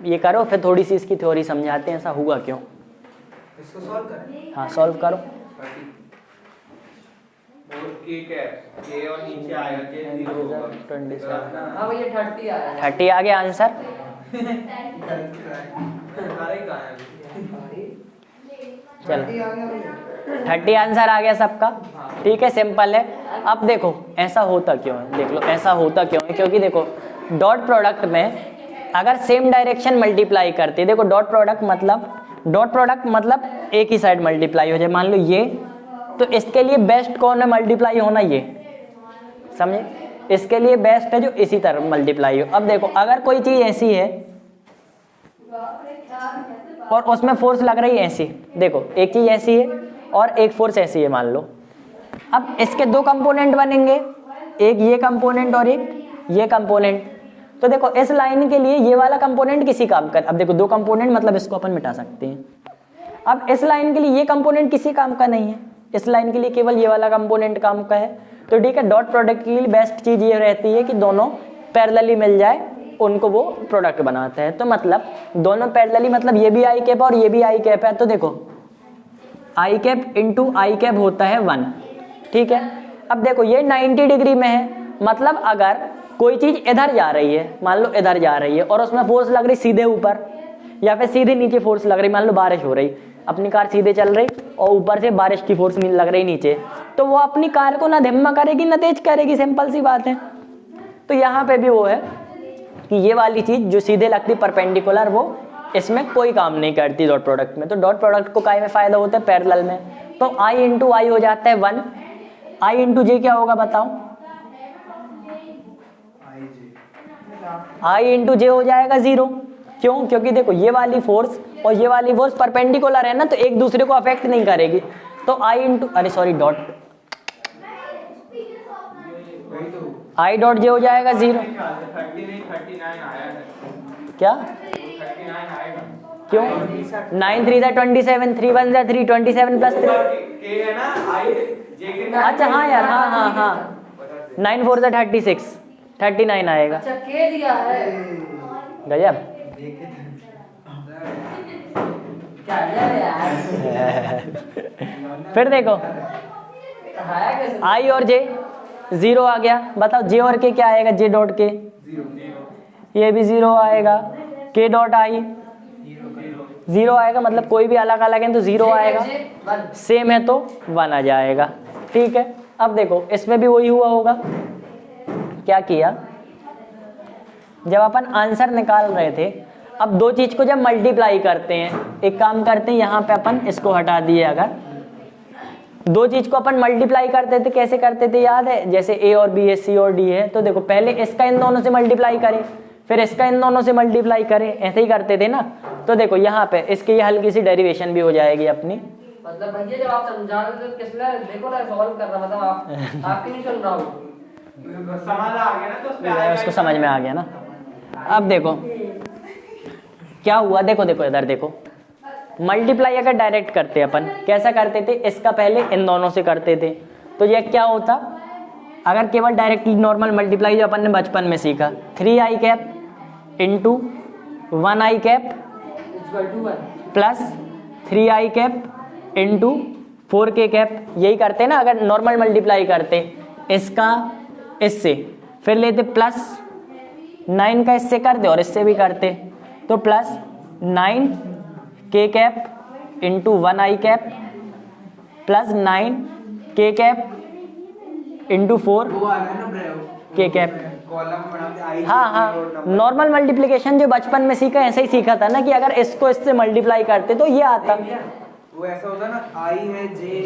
ये करो फिर थोड़ी सी इसकी थ्योरी समझाते हैं ऐसा हुआ क्यों। इसको सॉल्व करें हाँ सॉल्व करो। 30 और के कैप के और नीचे आएगा के 0 होगा 27 हाँ भैया 30 आया 30 आ गया आंसर। सारे ही कहाँ है चलो 30 आंसर आ गया सबका। ठीक है सिंपल है। अब देखो ऐसा होता क्यों है, देख लो ऐसा होता क्यों है, क्योंकि देखो डॉट प्रोडक्ट में अगर सेम डायरेक्शन मल्टीप्लाई करते, देखो डॉट प्रोडक्ट मतलब एक ही साइड मल्टीप्लाई हो जाए। मान लो ये, तो इसके लिए बेस्ट कौन है मल्टीप्लाई होना? ये समझे, इसके लिए बेस्ट है जो इसी तरह मल्टीप्लाई हो। अब देखो अगर कोई चीज ऐसी है और उसमें फोर्स लग रही है ऐसी, देखो एक चीज ऐसी है और एक फोर्स ऐसी है मान लो। अब इसके दो कंपोनेंट बनेंगे, एक ये कंपोनेंट और एक ये कंपोनेंट। तो देखो इस लाइन के लिए ये वाला कंपोनेंट किसी काम का, अब देखो दो कंपोनेंट मतलब इसको अपन मिटा सकते हैं। अब इस लाइन के लिए ये कंपोनेंट किसी काम का नहीं है, इस लाइन के लिए केवल ये वाला कंपोनेंट काम का है। तो ठीक है, डॉट प्रोडक्ट के लिए बेस्ट चीज ये रहती है कि दोनों पैरेलली मिल जाए, उनको वो प्रोडक्ट बनाता है। तो मतलब दोनों पैरेलली मतलब ये भी आई कैप और ये भी आई कैप है। तो देखो आई कैप इंटू आई कैप होता है 1। ठीक है, अब देखो ये 90 डिग्री में है, मतलब अगर कोई चीज इधर जा रही है, मान लो इधर जा रही है और उसमें फोर्स लग रही सीधे ऊपर या फिर सीधे नीचे फोर्स लग रही, मान लो बारिश हो रही, अपनी कार सीधे चल रही और ऊपर से बारिश की फोर्स लग रही नीचे, तो वो अपनी कार को ना धीमा करेगी ना तेज करेगी, सिंपल सी बात है। तो यहाँ पे भी वो है कि ये वाली चीज जो सीधे लगती परपेंडिकुलर, वो इसमें कोई काम नहीं करती डॉट प्रोडक्ट में। तो डॉट प्रोडक्ट को काय में फायदा होता है? पैरेलल में। तो आई इंटू आई हो जाता है 1, आई इंटू जे क्या होगा बताओ? आई इंटू जे हो जाएगा 0। क्यों? क्योंकि देखो ये वाली फोर्स और ये वाली फोर्स परपेंडिकुलर है ना, तो एक दूसरे को अफेक्ट नहीं करेगी। तो I into dot I dot J हो जाएगा 0। 30 नहीं 39 आया है, क्या 39 आएगा। क्यों? 9 3 27, 3 1 3 27 प्लस 3। के है ना आई जे के अच्छा हाँ यार, हाँ 9 4 36, 39 आएगा। अच्छा के दिया है गजब। क्या है यार फिर देखो है कैसे आई और जे 0 आ गया। बताओ जे और के क्या आएगा? जे डॉट के 0 ये भी 0 आएगा। के डॉट आई 0 आएगा, मतलब कोई भी अलग अलग है तो 0 आएगा, सेम है तो 1 आ जाएगा। ठीक है, अब देखो इसमें भी वही हुआ होगा। क्या किया? जब अपन आंसर निकाल रहे थे, अब दो चीज को जब मल्टीप्लाई करते हैं, एक काम करते हैं यहाँ पे अपन इसको हटा दिए, अगर दो चीज को अपन मल्टीप्लाई करते थे, कैसे करते थे याद है? जैसे ए और बी है, सी और डी है, तो देखो पहले इसका इन दोनों से मल्टीप्लाई करें, फिर इसका इन दोनों से मल्टीप्लाई करें, ऐसे ही करते थे ना। तो देखो यहाँ पे इसकी ये हल्की सी डेरिवेशन भी हो जाएगी अपनी। मतलब भैया जब आप समझा रहे थे किस लिए देखो ना सॉल्व कर रहा, मतलब आप आपकी नहीं सुन रहा हूँ। समझ आ गया ना, तो उस पे उसको समझ में आ गया ना। अब देखो क्या हुआ, देखो इधर देखो, मल्टीप्लाई अगर डायरेक्ट करते अपन, कैसा करते थे? इसका पहले इन दोनों से करते थे, तो ये क्या होता? अगर केवल डायरेक्टली नॉर्मल मल्टीप्लाई जो अपन ने बचपन में सीखा, 3 आई cap into 1 I cap plus 3 I cap into 4 के कैप, यही करते ना अगर नॉर्मल मल्टीप्लाई करते। इसका इससे फिर लेते प्लस 9 का इससे करते और इससे भी करते, तो प्लस 9 के cap into 1 I cap plus 9 के कैप इंटू 4 वो आ रहा है ना ब्रेव के कैप। कॉलम बनाते आई हाँ हाँ, नॉर्मल मल्टीप्लिकेशन जो बचपन में सीखा ऐसे ही सीखा था ना कि अगर इसको इससे मल्टीप्लाई करते तो ये आता। वो ऐसा होता ना आई है जे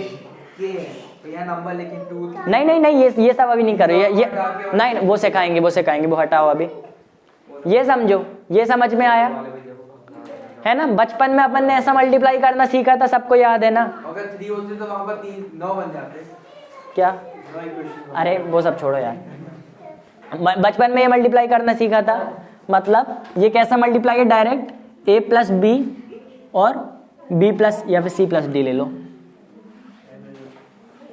के है तो यहाँ नंबर लेकिन 2 नहीं नहीं नहीं, ये सब अभी नहीं करो, ये नहीं, वो सिखाएंगे, वो हटाओ अभी। ये समझो, ये समझ में आया है ना। बचपन में अपन ने ऐसा मल्टीप्लाई करना सीखा था, सबको याद है ना। अगर 3 होते तो वहाँ पर 3 9 बन जाते। क्या? नौ इक्वेशन। अरे वो सब छोड़ो यार, बचपन में ये मल्टीप्लाई करना सीखा था। मतलब ये कैसा मल्टीप्लाई है? डायरेक्ट a प्लस बी और b प्लस या फिर c प्लस डी ले लो,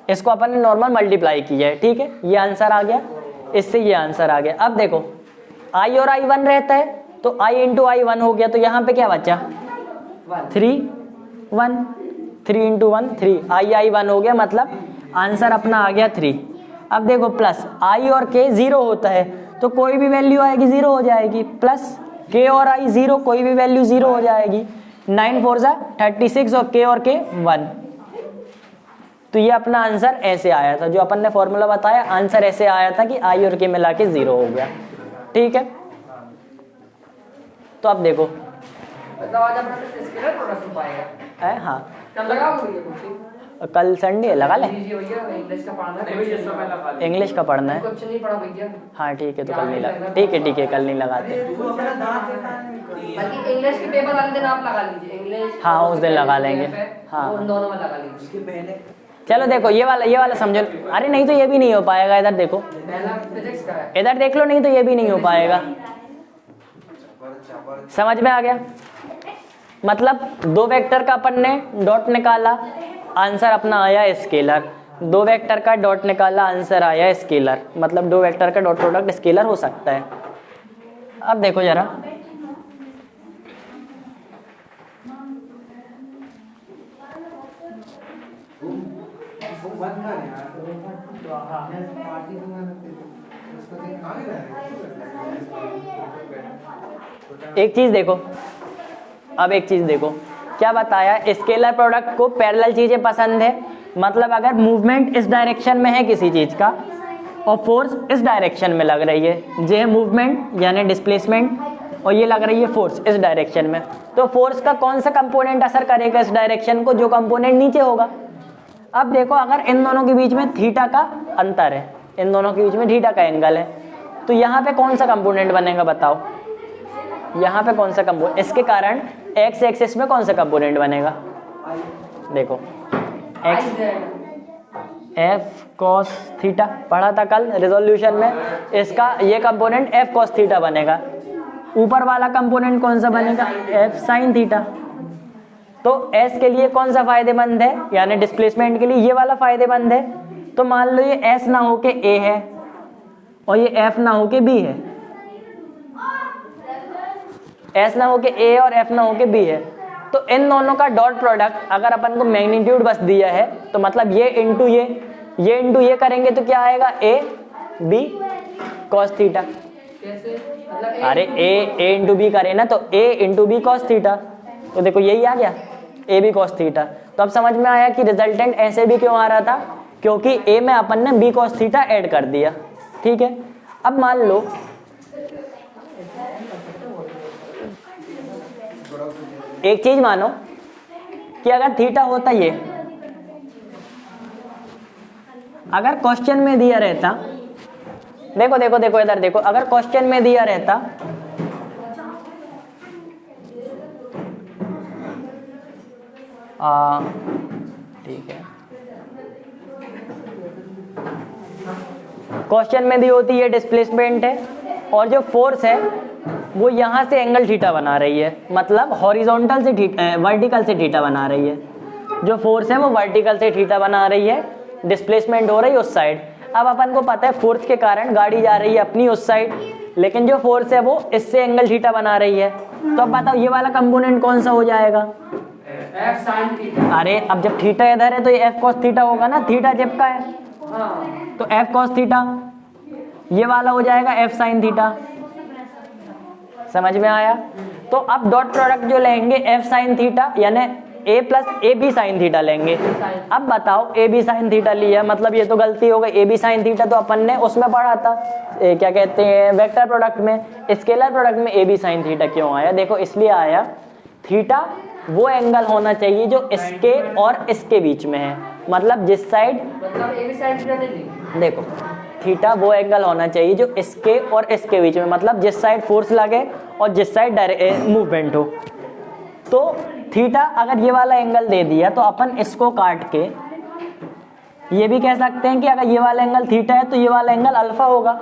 इसको अपन ने नॉर्मल मल्टीप्लाई किया है, ठीक है। ये आंसर आ गया, इससे ये आंसर आ गया। अब देखो i और i 1 रहता है तो i इंटू आई 1 हो गया, तो यहाँ पे क्या बचा? 3 1, 3 इंटू 1 3, i 1 हो गया, मतलब आंसर अपना आ गया 3। अब देखो प्लस i और k 0 होता है तो कोई भी वैल्यू आएगी 0 हो जाएगी, प्लस k और i 0, कोई भी वैल्यू 0 हो जाएगी। 9 4 36 और k और k 1। तो ये अपना आंसर ऐसे आया था, जो अपन ने फॉर्मूला बताया आंसर ऐसे आया था कि i और k मिला के 0 हो गया, ठीक है। तो अब देखो मतलब आज अपना स्केलर प्रोडक्ट पाएगा। हाँ, कल लगाओगे ये कुछ? कल संडे लगा ले, लीजिए भैया, इंग्लिश का पढ़ना है। इंग्लिश का पढ़ना है। कुछ नहीं पढ़ा भैया, हाँ ठीक है, तो कल नहीं लगा, ठीक है कल नहीं लगाते। बल्कि इंग्लिश के पेपर वाले दिन आप लगा लीजिए। इंग्लिश हाँ, उस दिन लगा लेंगे। हाँ। उन दोनों में लगा लीजिए। उसके पहले चलो देखो ये वाला समझो। अरे नहीं तो ये भी नहीं हो पाएगा, इधर देखो, पहला फिजिक्स का है। इधर देख लो, नहीं तो ये भी नहीं हो पाएगा। समझ में आ गया? मतलब दो वेक्टर का अपन ने डॉट निकाला, आंसर अपना आया स्केलर। दो वेक्टर का डॉट निकाला, आंसर आया स्केलर। मतलब दो वेक्टर का डॉट प्रोडक्ट स्केलर हो सकता है। अब देखो जरा, एक चीज देखो, अब एक चीज देखो क्या बताया, स्केलर प्रोडक्ट को पैरेलल चीजें पसंद है। मतलब अगर मूवमेंट इस डायरेक्शन में है किसी चीज का और फोर्स इस डायरेक्शन में लग रही है, ये है मूवमेंट यानी डिस्प्लेसमेंट, और ये लग रही है फोर्स इस डायरेक्शन में, तो फोर्स का कौन सा कंपोनेंट असर करेगा इस डायरेक्शन को? जो कंपोनेंट नीचे होगा। अब देखो अगर इन दोनों के बीच में थीटा का अंतर है, इन दोनों के बीच में थीटा का एंगल है, तो यहाँ पे कौन सा कंपोनेंट बनेगा बताओ? यहाँ पे कौन सा कंपोनेंट, इसके कारण एक्स एक्सिस में कौन सा कंपोनेंट बनेगा? देखो एक्स एफ कॉस थीटा पढ़ा था कल रिजोल्यूशन में, इसका ये कंपोनेंट एफ कॉस थीटा बनेगा। ऊपर वाला कंपोनेंट कौन सा बनेगा? F sine theta. तो एस के लिए कौन सा फायदेमंद है, यानी डिस्प्लेसमेंट के लिए ये वाला फायदेमंद है। तो मान लो ये एस ना हो के ए है और ये एफ ना हो के बी है, एस ना हो के ए और एफ ना हो के बी है, तो इन दोनों का डॉट प्रोडक्ट अगर अपन को मैग्नीट्यूड बस दिया है तो मतलब ये इंटू ये करेंगे तो क्या आएगा? A B cos theta. कैसे? मतलब अरे ए इंटू बी करे ना तो A into B cos theta, तो देखो यही आ गया ए बी कॉस थीटा। तो अब समझ में आया कि रिजल्टेंट ऐसे भी क्यों आ रहा था, क्योंकि ए में अपन ने बी कॉस थीटा ऐड कर दिया, ठीक है। अब मान लो एक चीज मानो कि अगर थीटा होता ये, अगर क्वेश्चन में दिया रहता, देखो देखो देखो इधर देखो, अगर क्वेश्चन में दिया रहता ठीक है, क्वेश्चन में दी होती है डिस्प्लेसमेंट है और जो फोर्स है वो यहाँ से एंगल थीटा बना रही है, मतलब हॉरिजॉन्टल से वर्टिकल से थीटा बना रही है। जो फोर्स है वो वर्टिकल से थीटा बना रही है, डिस्प्लेसमेंट हो रही है उस साइड। अब अपन को पता है फोर्स के कारण गाड़ी जा रही है अपनी उस साइड, लेकिन जो फोर्स है वो इससे एंगल थीटा बना रही है। तो अब बताओ ये वाला कंपोनेंट कौन सा हो जाएगा? F sine theta. अरे अब जब थीटा इधर है तो ये एफ कॉस थीटा होगा ना, थीटा चिपका है हाँ। तो एफ कॉस थीटा, ये वाला हो जाएगा एफ साइन थीटा। समझ में आया? तो अब डॉट प्रोडक्ट जो लेंगे एफ साइन थीटा यानी A plus A B sine theta लेंगे। अब बताओ ए बी साइन थीटा लिया, मतलब ये तो गलती हो गई। ए बी साइन थीटा तो अपन ने उसमें पढ़ा था, क्या कहते हैं, वेक्टर प्रोडक्ट में। स्केलर प्रोडक्ट में ए बी साइन थीटा क्यों आया? देखो इसलिए आया, थीटा वो एंगल होना चाहिए जो इसके और इसके बीच में है, मतलब जिस साइड, मतलब ए बी साइन थीटा नहीं ली। देखो थीटा वो एंगल होना चाहिए जो इसके और इसके बीच में, मतलब जिस साइड फोर्स लगे और जिस साइड मूवमेंट हो। तो थीटा अगर ये वाला एंगल दे दिया तो अपन इसको काट के ये भी कह सकते हैं कि अगर ये वाला एंगल थीटा है तो ये वाला एंगल अल्फा होगा।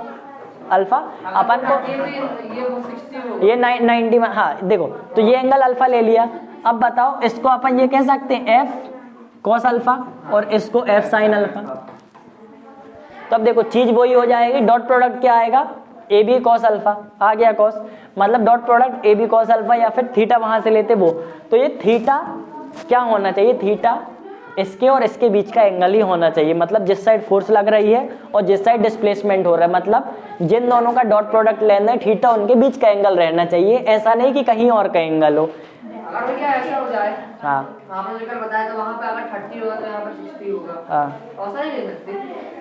अल्फा अपन को ये 60 होगा, ये 90 में, हाँ देखो तो ये एंगल अल्फा ले लिया। अब बताओ इसको अपन ये कह सकते हैं एफ कॉस अल्फा और इसको एफ साइन अल्फा। तो अब देखो चीज वही हो जाएगी, डॉट प्रोडक्ट क्या आएगा, ए बी कॉस अल्फा आ गया कॉस, मतलब dot product A B cos alpha, या फिर थीटा वहां से लेते वो। तो ये थीटा क्या होना चाहिए, थीटा इसके और इसके बीच का एंगल ही होना चाहिए, मतलब जिस साइड फोर्स लग रही है और जिस साइड डिस्प्लेसमेंट हो रहा है, मतलब जिन दोनों का डॉट प्रोडक्ट लेना है थीटा उनके बीच का एंगल रहना चाहिए, ऐसा नहीं कि कहीं और का एंगल हो। अगर भैया ऐसा हो जाए, हाँ आपने लेकर बताया तो वहाँ पे अगर 30 होगा तो यहाँ पर 60 होगा, हाँ ऐसा नहीं ले सकते?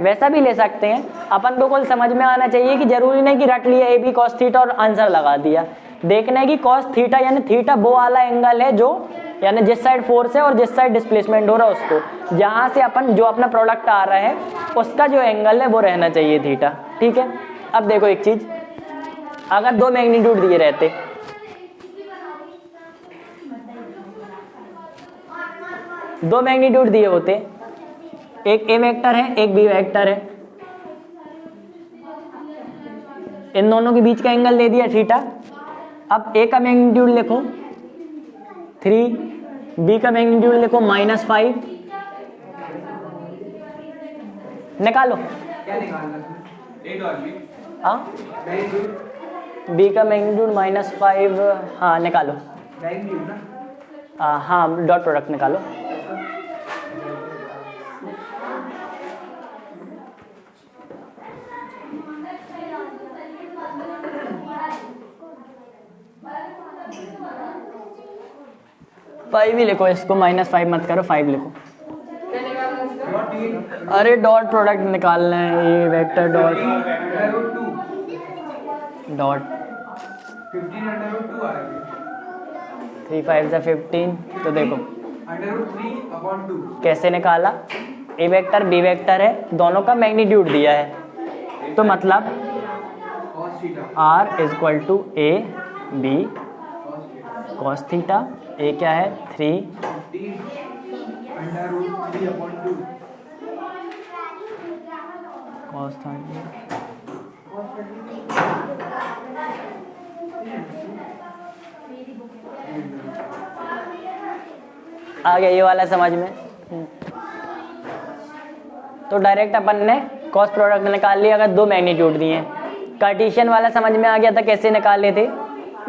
वैसा भी ले सकते हैं अपन को, कुल समझ में आना चाहिए कि जरूरी नहीं कि रट लिया ए बी कॉस थीटा और आंसर लगा दिया। देखना है कि कॉस थीटा यानी थीटा वो वाला एंगल है जो, यानी जिस साइड फोर्स है और जिस साइड डिस्प्लेसमेंट हो रहा है उसको, जहां से अपन जो अपना प्रोडक्ट आ रहा है उसका जो एंगल है वो रहना चाहिए थीटा। ठीक है, अब देखो एक चीज, अगर दो मैग्नीट्यूड दिए रहते, दो मैग्नीट्यूड दिए होते, एक ए वेक्टर है एक बी वेक्टर है, इन दोनों के बीच का एंगल दे दिया थीटा। अब ए का मैग्नीट्यूड लिखो 3, बी का मैग्नीट्यूड लिखो -5, निकालो। क्या निकालना है? ए डॉट बी, हाँ मैग्नीट्यूड, बी का मैग्नीट्यूड -5, हाँ निकालो। मैग्नीट्यूड ना, हाँ डॉट प्रोडक्ट निकालो। फाइव ही लिखो, इसको -5 मत करो, 5 लिखो। क्या निकालना है इसका? डॉट ई अरे डॉट प्रोडक्ट निकालना है, ये वेक्टर डॉट √2, डॉट 15 √2 आएगी, 3 5 से 15। तो देखो √3/2, कैसे निकाला, ए वेक्टर बी वेक्टर है, दोनों का मैग्नीट्यूड दिया है, तो मतलब cos theta, R = A B cos theta, A क्या है 3 15 √3/2, cos थीटा। आ गया ये वाला समझ में। तो डायरेक्ट अपन ने कॉस प्रोडक्ट निकाल लिया अगर दो मैग्नीट्यूड दिए। कार्टेशियन वाला समझ में आ गया था कैसे निकाले थे,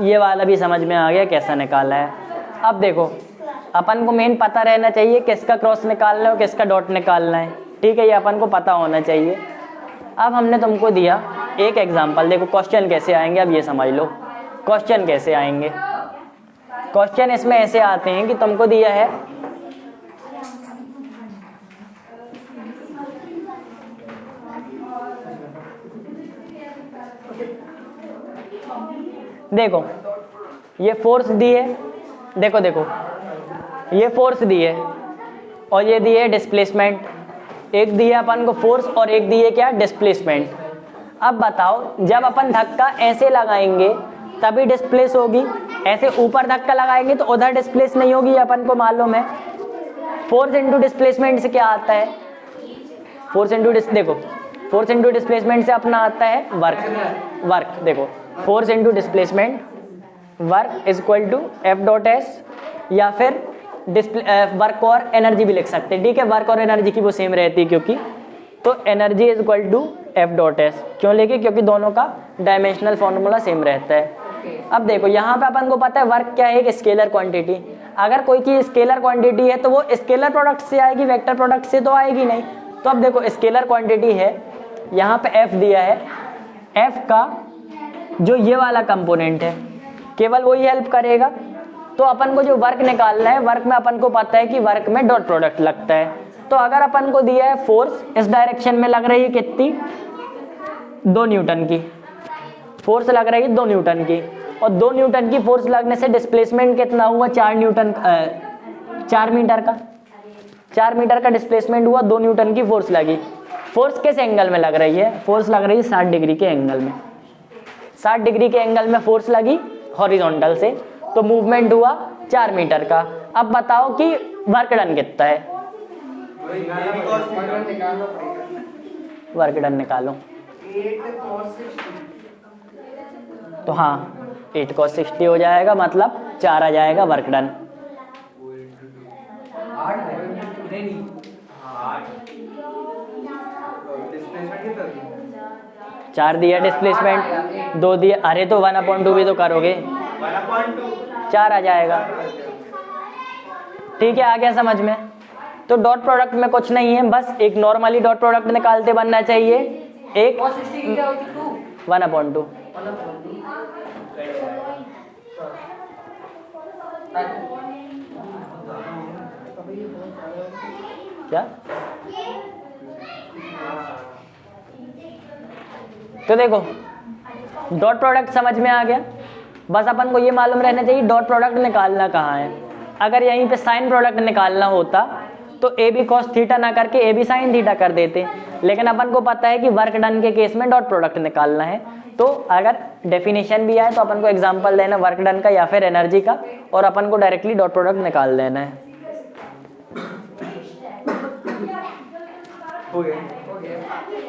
ये वाला भी समझ में आ गया कैसा निकाला है। अब देखो अपन को मेन पता रहना चाहिए किसका क्रॉस निकालना है और किसका डॉट निकालना है। ठीक है, ये अपन को पता होना चाहिए। अब हमने तुमको दिया एक एग्जांपल, देखो क्वेश्चन कैसे आएंगे, अब ये समझ लो क्वेश्चन कैसे आएंगे। क्वेश्चन इसमें ऐसे आते हैं कि तुमको दिया है देखो ये फोर्स दी है, देखो देखो ये फोर्स दी है और ये दी है डिस्प्लेसमेंट। एक दी है अपन को फोर्स और एक दी है क्या, डिस्प्लेसमेंट। अब बताओ जब अपन धक्का ऐसे लगाएंगे तभी डिस्प्लेस होगी, ऐसे ऊपर धक्का लगाएंगे तो उधर डिस्प्लेस नहीं होगी, अपन को मालूम है। फोर्स इंटू डिस्प्लेसमेंट से क्या आता है, फोर्स इंटू देखो फोर्स इंटू डिस्प्लेसमेंट से अपना आता है वर्क। वर्क देखो force into displacement work is equal to F dot S, या फिर वर्क और एनर्जी भी लिख सकते हैं। ठीक है, वर्क और एनर्जी की वो सेम रहती है क्योंकि, तो energy is equal to F dot S क्यों लेके, क्योंकि दोनों का डायमेंशनल फॉर्मूला सेम रहता है। अब देखो यहाँ पे अपन को पता है वर्क क्या है, एक स्केलर क्वांटिटी। अगर कोई की स्केलर क्वांटिटी है तो वो स्केलर प्रोडक्ट से आएगी, वेक्टर प्रोडक्ट से तो आएगी नहीं। तो अब देखो स्केलर क्वांटिटी है, यहाँ पे एफ दिया है, एफ का जो ये वाला कंपोनेंट है केवल वही हेल्प करेगा, तो अपन को जो वर्क निकालना है, वर्क में अपन को पता है कि वर्क में डॉट प्रोडक्ट लगता है। तो अगर अपन को दिया है फोर्स इस डायरेक्शन में लग रही है कितनी, 2 न्यूटन की फोर्स लग रही है, 2 न्यूटन की, और 2 न्यूटन की फोर्स लगने से डिस्प्लेसमेंट कितना हुआ, 4 मीटर का 4 मीटर का डिस्प्लेसमेंट हुआ, 2 न्यूटन की फोर्स लगी। फोर्स किस एंगल में लग रही है, फोर्स लग रही है 60 डिग्री के एंगल में। 60 डिग्री के एंगल में फोर्स लगी हॉरिजॉन्टल से, तो मूवमेंट हुआ 4 मीटर का। अब बताओ कि वर्क डन कितना है, वर्क डन निकालो। 8 cos 60 तो हाँ 8 cos 60 हो जाएगा, मतलब 4 आ जाएगा वर्क डन। 8 है नहीं डिस्प्लेसमेंट कितना दिया? 4 दिया डिस्प्लेसमेंट, 2 दिया, अरे तो 1/2 भी तो करोगे, 1.2 4 आ जाएगा। ठीक है, आ गया समझ में। तो डॉट प्रोडक्ट में कुछ नहीं है, बस एक नॉर्मली डॉट प्रोडक्ट निकालते बनना चाहिए, एक cos 60 की क्या होती है 2 1/2। 1/2 क्या, तो देखो डॉट प्रोडक्ट समझ में आ गया। बस अपन को ये मालूम रहना चाहिए डॉट प्रोडक्ट निकालना कहाँ है। अगर यहीं पे साइन प्रोडक्ट निकालना होता तो ए बी कॉस थीटा ना करके ए बी साइन थीटा कर देते, लेकिन अपन को पता है कि वर्क डन के केस में डॉट प्रोडक्ट निकालना है। तो अगर डेफिनेशन भी आए तो अपन को एग्जांपल देना वर्क डन का या फिर एनर्जी का, और अपन को डायरेक्टली डॉट प्रोडक्ट निकाल देना है। हो गया।